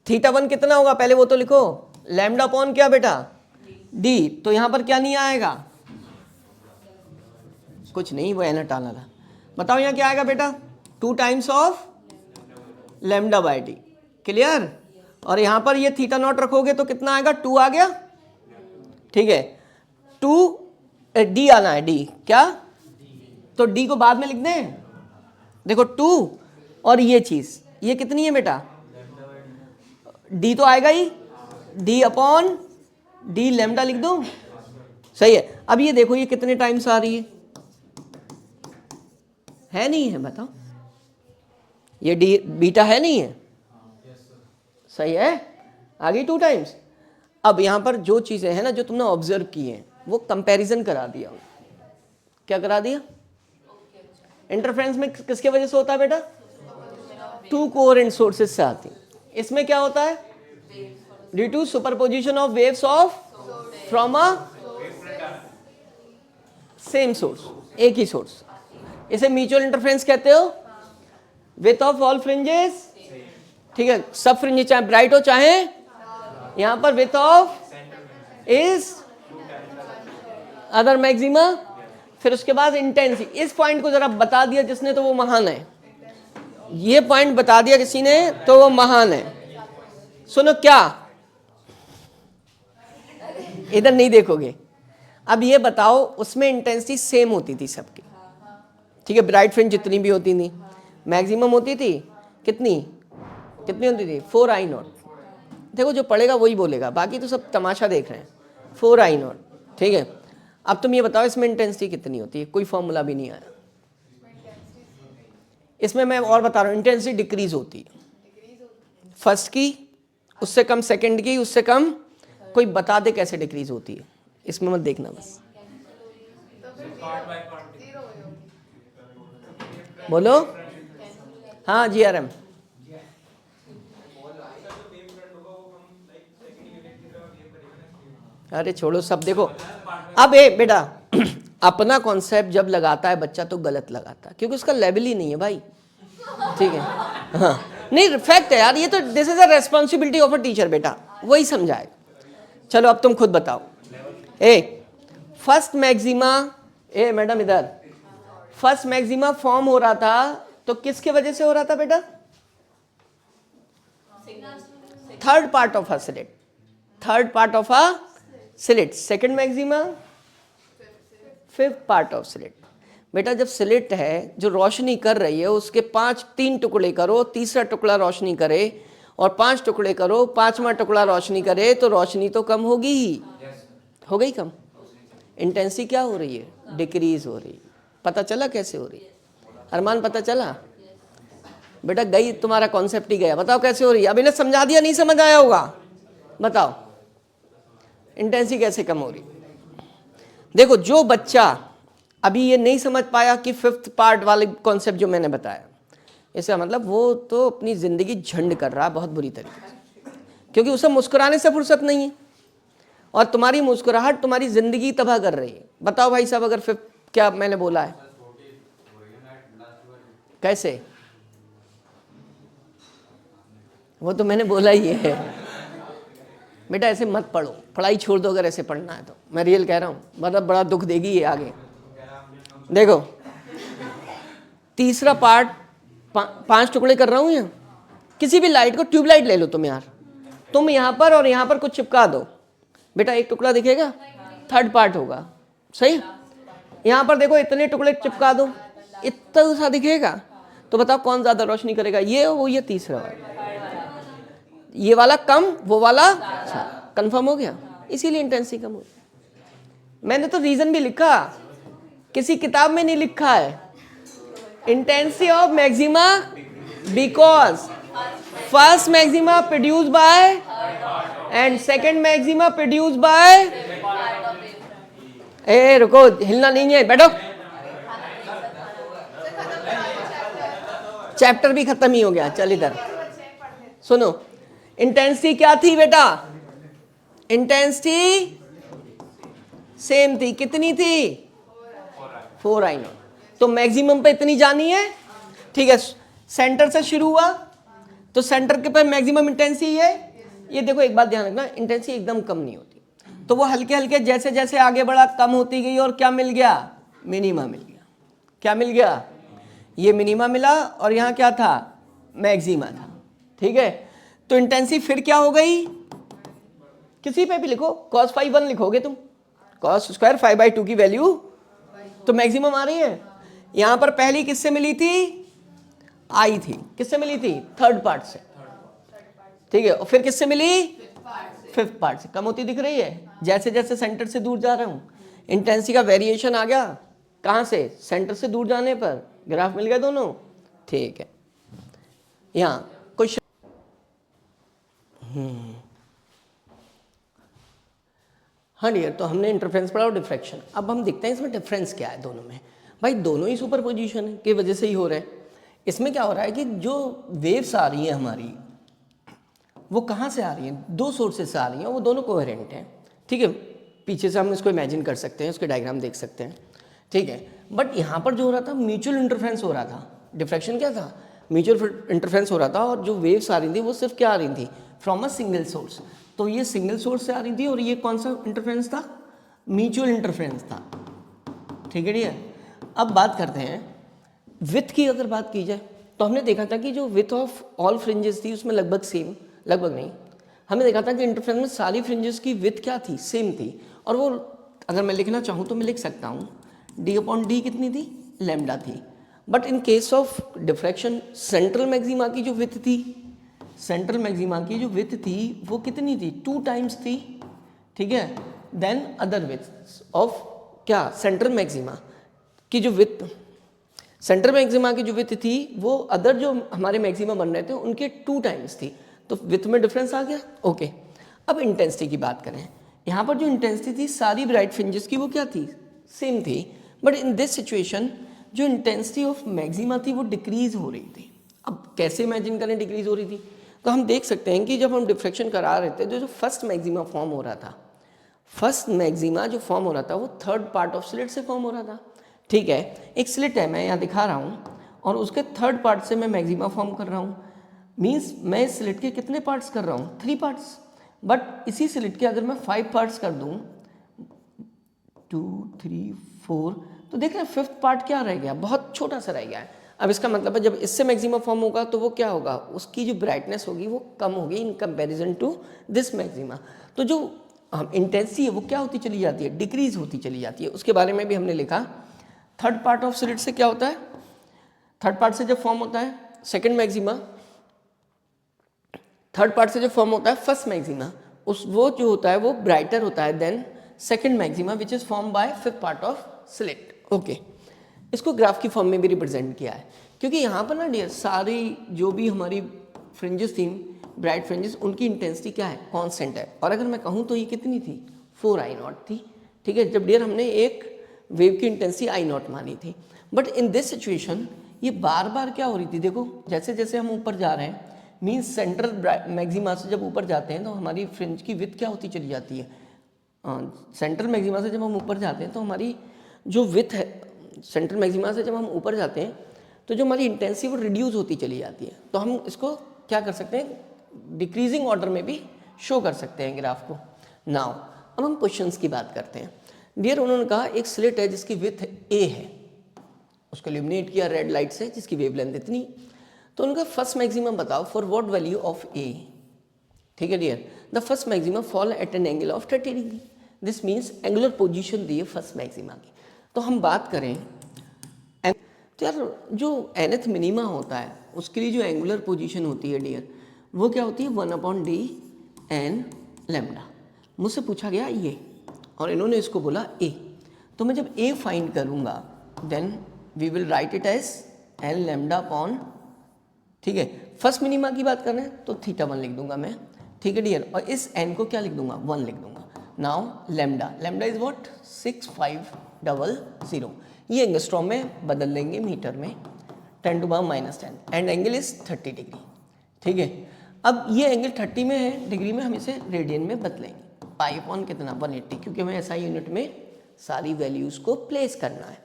θ1 कितना होगा पहले वो तो लिखो। लैम्डा अपॉन क्या बेटा? डी। तो यहां पर क्या नहीं आएगा? कुछ नहीं, वो एन हटाना था। बताओ यहां क्या आएगा बेटा? 2 times of lambda by D. Clear? और यहां पर ये θ0 रखोगे तो कितना आएगा? 2 आ गया। ठीक है, 2 डी आना है। डी क्या? तो डी को बाद में लिख दें। देखो 2 और ये चीज, ये कितनी है बेटा? डी तो आएगा ही, डी अपॉन डी लैम्डा लिख दूं। सही है। अब ये देखो ये कितने टाइम्स आ रही है नहीं है? बताओ, ये डी बीटा है नहीं है? सही है, आ गई 2 टाइम्स। अब यहां पर जो चीजें हैं ना जो तुमने ऑब्जर्व की हैं वो कंपैरिजन करा दिया। क्या करा दिया? इंटरफेरेंस में किसके वजह से होता है बेटा? 2 कोहेरेंट सोर्सेस से आती। इसमें क्या होता है? Due to superposition of waves of from a same source, एक ही सोर्स। इसे म्यूचुअल इंटरफेरेंस कहते हो। विड्थ ऑफ ऑल फ्रिंजेस, ठीक है, सब फ्रिंजेस चाहे ब्राइट हो चाहे, यहां पर width of is other maxima. फिर उसके बाद इंटेंसिटी। इस पॉइंट को जरा बता दिया जिसने तो वो महान है। ये पॉइंट बता दिया किसी ने तो वो महान है। सुनो क्या, इधर नहीं देखोगे। अब ये बताओ, उसमें इंटेंसिटी सेम होती थी सबकी। ठीक है, ब्राइट फ्रिंज जितनी भी होती थी, मैक्सिमम होती थी कितनी होती थी? 4I0। देखो जो पढ़ेगा वही बोलेगा, बाकी तो सब तमाशा देख रहे हैं। 4I0। ठीक है, अब तुम ये बताओ इसमें इंटेंसिटी कितनी होती है? कोई फॉर्मूला भी नहीं आया इसमें। मैं और बता रहा हूँ, इंटेंसिटी डिक्रीज होती है। फर्स्ट की, उससे कम सेकंड की, उससे कम। कोई बता दे कैसे डिक्रीज होती है, इसमें मत देखना बस। बोलो। हाँ GRM। अरे छोड़ो सब, देखो अब बेटा अपना कॉन्सेप्ट जब लगाता है बच्चा तो गलत लगाता है, क्योंकि उसका लेवल ही नहीं है भाई। ठीक है, हाँ नहीं फैक्ट है यार, ये तो this is a responsibility of a teacher बेटा, वही समझाएगा। चलो अब तुम खुद बताओ। फर्स्ट मैक्सिमा, ए मैडम इधर, फर्स्ट मैक्सिमा फॉर्म हो रहा था तो किसके वजह से हो रहा था बेटा? Third part of a slit, third part of a slit. Second maxima fifth part of slit. बेटा जब स्लिट है जो रोशनी कर रही है उसके 3 टुकड़े करो, तीसरा टुकड़ा रोशनी करे और 5 टुकड़े करो, 5वां टुकड़ा रोशनी करे तो रोशनी तो कम होगी ही, हो गई कम। इंटेंसिटी क्या हो रही है? डिक्रीज हो रही है। पता चला कैसे हो रही है? अरमान पता चला? बेटा गई तुम्हारा कॉन्सेप्ट ही गया। बताओ कैसे हो रही है? अब इन्हें समझा दिया, नहीं समझ आया होगा? बताओ इंटेंसिटी कैसे कम हो रही? देखो जो बच्चा अभी ये नहीं समझ पाया कि फिफ्थ पार्ट वाले कॉन्सेप्ट जो मैंने बताया, इसका मतलब वो तो अपनी जिंदगी झंड कर रहा है बहुत बुरी तरीके से, क्योंकि उसे मुस्कुराने से फुर्सत नहीं है और तुम्हारी मुस्कुराहट तुम्हारी जिंदगी तबाह कर रही है। बताओ भाई साहब, अगर फिफ्थ क्या मैंने बोला है? कैसे? वो तो मैंने बोला ही है। बेटा ऐसे मत पढ़ो, पढ़ाई छोड़ दो अगर ऐसे पढ़ना है तो। मैं रियल कह रहा हूँ, मतलब बड़ा दुख देगी ये आगे। देखो तीसरा पार्ट 5 टुकड़े कर रहा हूँ यहाँ, किसी भी लाइट को, ट्यूबलाइट ले लो तुम यार, तुम यहाँ पर और यहाँ पर कुछ चिपका दो, बेटा एक टुकड़ा दिखेगा? थर्ड पार्ट होगा, सही। यहाँ पर देखो इतने टुकड़े चिपका दो, इतना सा दिखेगा, तो बताओ कौन ज्यादा रोशनी करेगा? ये वो ये तीसरा वाला? ये वाला कम, वो वाला कंफर्म हो गया। इसीलिए इंटेंसिटी कम हो गई। मैंने तो रीजन भी लिखा, किसी किताब में नहीं लिखा है। Intensity of maxima because first maxima produce by and second maxima produce by. ए रुको, हिलना नहीं है, बैठो। चैप्टर भी खत्म ही हो गया। चल इधर सुनो, इंटेंसिटी क्या थी बेटा? इंटेंसिटी सेम थी। कितनी थी? 4I0। तो मैक्सिमम पे इतनी जानी है, ठीक है। सेंटर से शुरू हुआ तो सेंटर के पे मैक्सिमम इंटेंसिटी है। ये देखो एक बात ध्यान रखना, इंटेंसिटी एकदम कम नहीं होती, तो वो हल्के हल्के जैसे जैसे आगे बढ़ा कम होती गई और क्या मिल गया? मिनिमा मिल गया। क्या मिल गया? ये मिनिमा मिला और यहाँ क्या था? मैक्सिमा था, ठीक है। तो इंटेंसिटी फिर क्या हो गई? किसी पे भी लिखो, cos phi 1 लिखोगे तुम, cos स्क्वायर 5/2 की वैल्यू, तो मैक्सिमम आ रही है। यहां पर पहली किससे मिली थी? आई थी। किससे मिली थी? थर्ड पार्ट से, ठीक है। और फिर किससे मिली? फिफ्थ पार्ट से। कम होती दिख रही है जैसे जैसे सेंटर से दूर जा रहा हूं। इंटेंसिटी का वेरिएशन आ गया कहां से? सेंटर से दूर जाने पर। ग्राफ मिल गए दोनों, ठीक है। यहां कुछ हाँ डियर, तो हमने इंटरफेरेंस पढ़ा और डिफ्रैक्शन। अब हम देखते हैं इसमें डिफरेंस क्या है दोनों में। भाई दोनों ही सुपरपोजिशन की वजह से ही हो रहा है। इसमें क्या हो रहा है कि जो वेव्स आ रही हैं हमारी, वो कहाँ से आ रही हैं? 2 सोर्सेस से आ रही हैं, वो दोनों कोहेरेंट हैं, ठीक है। पीछे से हम इसको इमेजिन कर सकते हैं, उसके डायग्राम देख सकते हैं, ठीक है। बट यहाँ पर जो हो रहा था म्यूचुअल इंटरफेरेंस हो रहा था। डिफ्रैक्शन क्या था? म्यूचुअल इंटरफेरेंस हो रहा था, और जो वेव्स आ रही थी वो सिर्फ क्या आ रही थी? From a single source. तो ये सिंगल सोर्स से आ रही थी और ये कौन सा इंटरफेरेंस था? म्यूचुअल इंटरफेरेंस था, ठीक है डियर। अब बात करते हैं विथ की। अगर बात की जाए तो हमने देखा था कि जो विथ ऑफ ऑल फ्रिंजेस थी उसमें लगभग सेम, लगभग नहीं, हमने देखा था कि इंटरफेरेंस में सारी फ्रिंजेस की विथ क्या थी? सेम थी। और वो अगर मैं लिखना चाहूँ तो मैं लिख सकता हूँ d/d कितनी थी? लैम्डा थी। But in case of diffraction central maxima की जो विथ थी, सेंट्रल मैक्सिमा की जो विथ थी वो कितनी थी? 2 टाइम्स थी, ठीक है, देन अदर विथ ऑफ क्या? सेंट्रल मैक्सिमा की जो विथ, सेंट्रल मैक्सिमा की जो विथ थी वो अदर जो हमारे मैक्सिमा बन रहे थे उनके 2 टाइम्स थी। तो विथ में डिफरेंस आ गया, ओके। अब इंटेंसिटी की बात करें, यहाँ पर जो इंटेंसिटी थी सारी ब्राइट फ्रिंजेस की वो क्या थी? सेम थी। बट इन दिस सिचुएशन जो इंटेंसिटी ऑफ मैक्सिमा थी वो डिक्रीज हो रही थी। अब कैसे इमेजिन करें डिक्रीज हो रही थी? तो हम देख सकते हैं कि जब हम डिफ्रैक्शन करा रहे थे तो जो फर्स्ट मैक्सिमा फॉर्म हो रहा था, फर्स्ट मैक्सिमा जो फॉर्म हो रहा था वो थर्ड पार्ट ऑफ स्लिट से फॉर्म हो रहा था, ठीक है। एक स्लिट है, मैं यहाँ दिखा रहा हूँ, और उसके थर्ड पार्ट से मैं मैक्सिमा फॉर्म कर रहा हूँ। मीन्स मैं इस स्लिट के कितने पार्ट्स कर रहा हूँ? 3 पार्ट्स। बट इसी स्लिट के अगर मैं 5 पार्ट्स कर दूँ, 2 3 4, तो देख रहे हैं फिफ्थ पार्ट क्या रह गया, बहुत छोटा सा रह गया है। अब इसका मतलब है जब इससे मैक्सिमा फॉर्म होगा तो वो क्या होगा, उसकी जो ब्राइटनेस होगी वो कम होगी in comparison to this maxima. तो जो इंटेंसिटी है वो क्या होती चली जाती है, डिक्रीज होती चली जाती है। उसके बारे में भी हमने लिखा। थर्ड पार्ट ऑफ स्लिट से क्या होता है, थर्ड पार्ट से जब फॉर्म होता है सेकंड मैक्सिमा, थर्ड पार्ट से जो फॉर्म होता है फर्स्ट मैक्सिमा, उस वो जो होता है वो ब्राइटर होता है then second maxima which is form by fifth part of slit. Okay, इसको ग्राफ की फॉर्म में भी रिप्रेजेंट किया है, क्योंकि यहाँ पर ना डियर सारी जो भी हमारी फ्रिंजेस थी, ब्राइट फ्रिंजेस, उनकी इंटेंसिटी क्या है, कांस्टेंट है। और अगर मैं कहूँ तो ये कितनी थी, 4I0 थी। ठीक है, जब डियर हमने एक वेव की इंटेंसिटी I0 मानी थी। बट इन दिस सिचुएशन ये बार बार क्या हो रही थी, देखो जैसे जैसे हम ऊपर जा रहे हैं, मीन्स सेंट्रल मैक्सिमा से जब ऊपर जाते हैं तो हमारी फ्रिंज की विड्थ क्या होती चली जाती है, सेंट्रल मैक्सिमा से जब हम ऊपर जाते हैं तो हमारी जो विड्थ है, सेंट्रल मैक्सिमा से जब हम ऊपर जाते हैं तो जो हमारी इंटेंसिटी वो रिड्यूस होती चली जाती है। तो हम इसको क्या कर सकते हैं, डिक्रीजिंग ऑर्डर में भी शो कर सकते हैं ग्राफ को। नाउ अब हम क्वेश्चंस की बात करते हैं। डियर उन्होंने कहा एक स्लिट है जिसकी विड्थ ए है, उसको इल्यूमिनेट किया रेड लाइट से जिसकी वेवलेंथ इतनी, तो उनका फर्स्ट मैक्सिमम बताओ for what value of A. ठीक है dear, the first maximum fall at an angle of 30 degree, this means angular position दी है फर्स्ट मैक्सिमा की। तो हम बात करें तो यार जो nth मिनिमा होता है उसके लिए जो एंगुलर पोजीशन होती है डियर वो क्या होती है, 1/d n लैम्डा। मुझसे पूछा गया ये और इन्होंने इसको बोला a, तो मैं जब a फाइंड करूँगा then we will write it as n lambda upon, ठीक है, फर्स्ट मिनिमा की बात कर रहे हैं तो θ1 लिख दूंगा मैं। ठीक है डियर, और इस n को क्या लिख दूंगा, 1 लिख दूंगा। Now lambda, lambda is what, 6500, ये एंगस्ट्रॉम में बदल लेंगे मीटर में, 10⁻⁻10 एंड एंगल इज 30 डिग्री। ठीक है, अब ये एंगल 30 में है, डिग्री में हम इसे रेडियन में बदलेंगे, पाई अपॉन कितना 180, क्योंकि हमें SI यूनिट में सारी वैल्यूज़ को प्लेस करना है।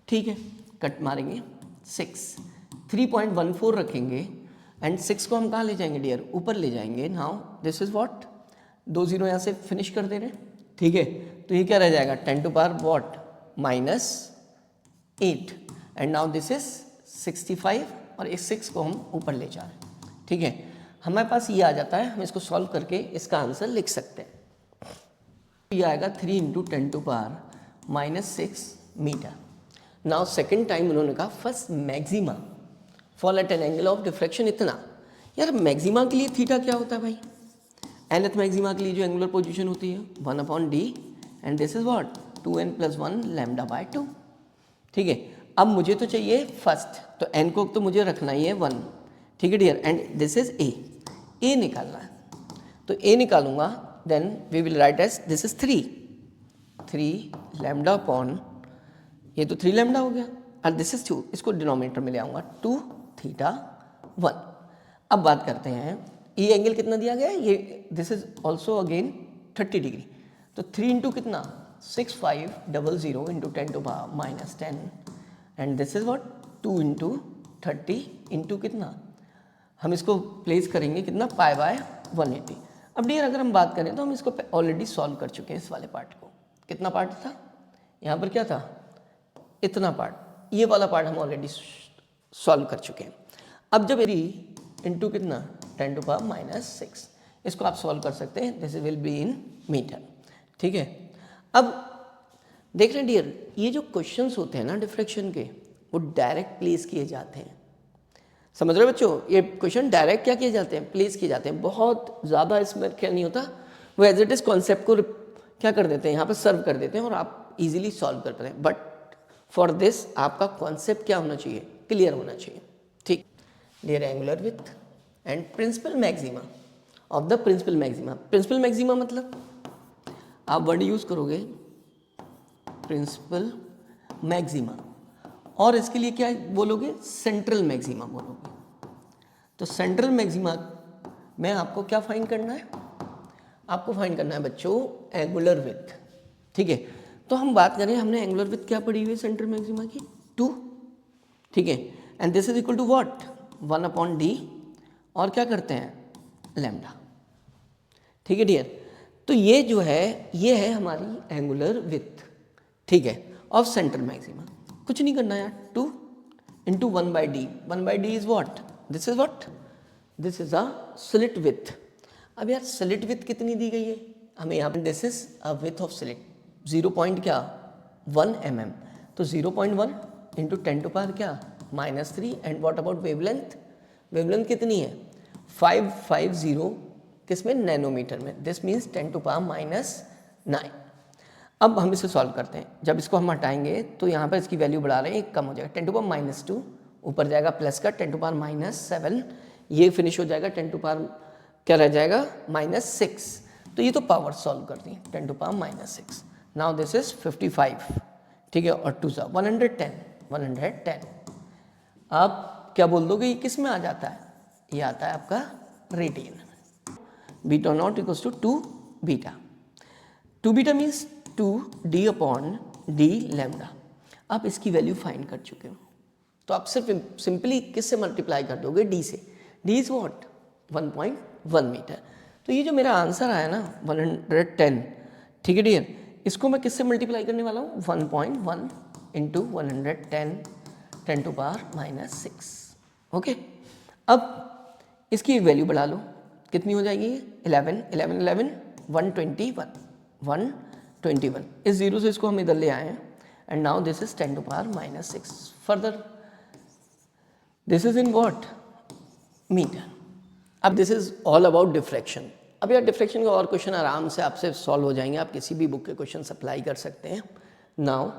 ठीक है, कट मारेंगे 6, 3.14 रखेंगे एंड 6 को हम कहाँ ले जाएंगे डियर, ऊपर ले जाएंगे। नाउ दिस इज व्हाट, 2 0 यहाँ से फिनिश कर दे रहे हैं। ठीक है, तो ये क्या रह जाएगा 10⁻⁻8 एंड नाउ दिस इज 65 और इस 6 को हम ऊपर ले जा रहे हैं। ठीक है, हमारे पास ये आ जाता है, हम इसको सॉल्व करके इसका आंसर लिख सकते हैं। ये आएगा 3 × 10⁻⁻6 मीटर। नाउ सेकेंड टाइम उन्होंने कहा first maxima fall at an angle of diffraction इतना। यार मैक्सिमा के लिए थीटा क्या होता है भाई, nth मैक्सिमा के लिए जो एंगुलर पोजीशन होती है 1/d and this is what 2n + 1 λ/2। ठीक है, अब मुझे तो चाहिए फर्स्ट, तो n को तो मुझे रखना ही है 1। ठीक है dear, and this is a निकालना है, तो a निकालूंगा then we will write as this is 3 λ/, ये तो 3 λ हो गया, और दिस इज 2, इसको डिनोमिनेटर में ले आऊँगा 2θ1। अब बात करते हैं ये एंगल कितना दिया गया है, ये this is also again 30 degree, तो 3 इंटू कितना 6500 into 10⁻⁻10 and this is what 2 into 30 into कितना, हम इसको प्लेस करेंगे कितना π/180। अब डियर अगर हम बात करें तो हम इसको ऑलरेडी सॉल्व कर चुके हैं, इस वाले पार्ट को। कितना पार्ट था यहाँ पर, क्या था, इतना पार्ट, ये वाला पार्ट हम ऑलरेडी सॉल्व कर चुके हैं। अब जब इंटू कितना 10⁻⁻6, इसको आप सॉल्व कर सकते हैं, this will be in metre. ठीक है, अब देख रहे हैं डियर ये जो क्वेश्चंस होते हैं ना डिफ्रेक्शन के, वो डायरेक्ट प्लेस किए जाते हैं। समझ रहे हो बच्चों, ये क्वेश्चन डायरेक्ट क्या किए जाते हैं, प्लेस किए जाते हैं। बहुत ज़्यादा इसमें क्या नहीं होता, वो एज इट इज़ कॉन्सेप्ट को क्या कर देते हैं, यहाँ पर सर्व कर देते हैं और आप इजीली सॉल्व कर पाते हैं। बट फॉर दिस आपका कॉन्सेप्ट क्या होना चाहिए, क्लियर होना चाहिए। ठीक, dear angular width and principal maxima of the principal maxima. Principal maxima मतलब आप वर्ड यूज़ करोगे प्रिंसिपल मैक्सिमा, और इसके लिए क्या बोलोगे, सेंट्रल मैक्सिमा बोलोगे। तो सेंट्रल मैक्सिमा में आपको क्या फाइंड करना है, आपको फाइंड करना है बच्चों एंगुलर विड्थ। ठीक है, तो हम बात करें, हमने एंगुलर विड्थ क्या पढ़ी हुई है सेंट्रल मैक्सिमा की, 2। ठीक है, and this is equal to what 1/d, और क्या करते हैं लैम्डा। ठीक है डियर, तो ये जो है ये है हमारी एंगुलर विड्थ। ठीक है, ऑफ सेंटर मैक्सिमा। कुछ नहीं करना यार, 2 into 1/d। 1/d is what, this is what, this is a slit with. अब यार स्लिट विथ कितनी दी गई है हमें यहाँ पे, this is a width of slit 0.1 mm, तो 0.1 इंटू 10 टू पावर क्या -3। And what about wavelength, wavelength कितनी है 550 किसमें, नैनोमीटर में, दिस मीन्स 10 टू पावर -9। अब हम इसे सॉल्व करते हैं, जब इसको हम हटाएंगे तो यहाँ पर इसकी वैल्यू बढ़ा रहे हैं, एक कम हो जाएगा 10 टू पावर -2, ऊपर जाएगा प्लस का 10 टू पावर -7, ये फिनिश हो जाएगा 10 टू पावर क्या रह जाएगा -6। तो ये तो पावर सॉल्व कर दी 10 to power -6। Now this is 55, ठीक है, और 2 110। आप क्या बोल दोगे ये किस में आ जाता है, ये आता है आपका radian. Beta not equals to 2 beta, 2 beta means 2d/d lambda. आप इसकी वैल्यू फाइंड कर चुके हो, तो आप सिर्फ सिंपली किससे मल्टीप्लाई कर दोगे, d से। d is what 1.1 metre. तो ये जो मेरा आंसर आया ना 110, ठीक है डियर, इसको मैं किससे मल्टीप्लाई करने वाला हूँ 1.1 इंटू 110 10 टू पावर -6। ओके, अब इसकी वैल्यू बढ़ा लो, कितनी हो जाएगी 11 11 11 121। इस जीरो से इसको हम इधर ले आए हैं, and now this is 10 to power -6। Further this is in what, metre. अब this is all about diffraction. अब यार डिफ्रैक्शन का और क्वेश्चन आराम से आपसे सॉल्व हो जाएंगे, आप किसी भी बुक के क्वेश्चन अप्लाई कर सकते हैं। नाउ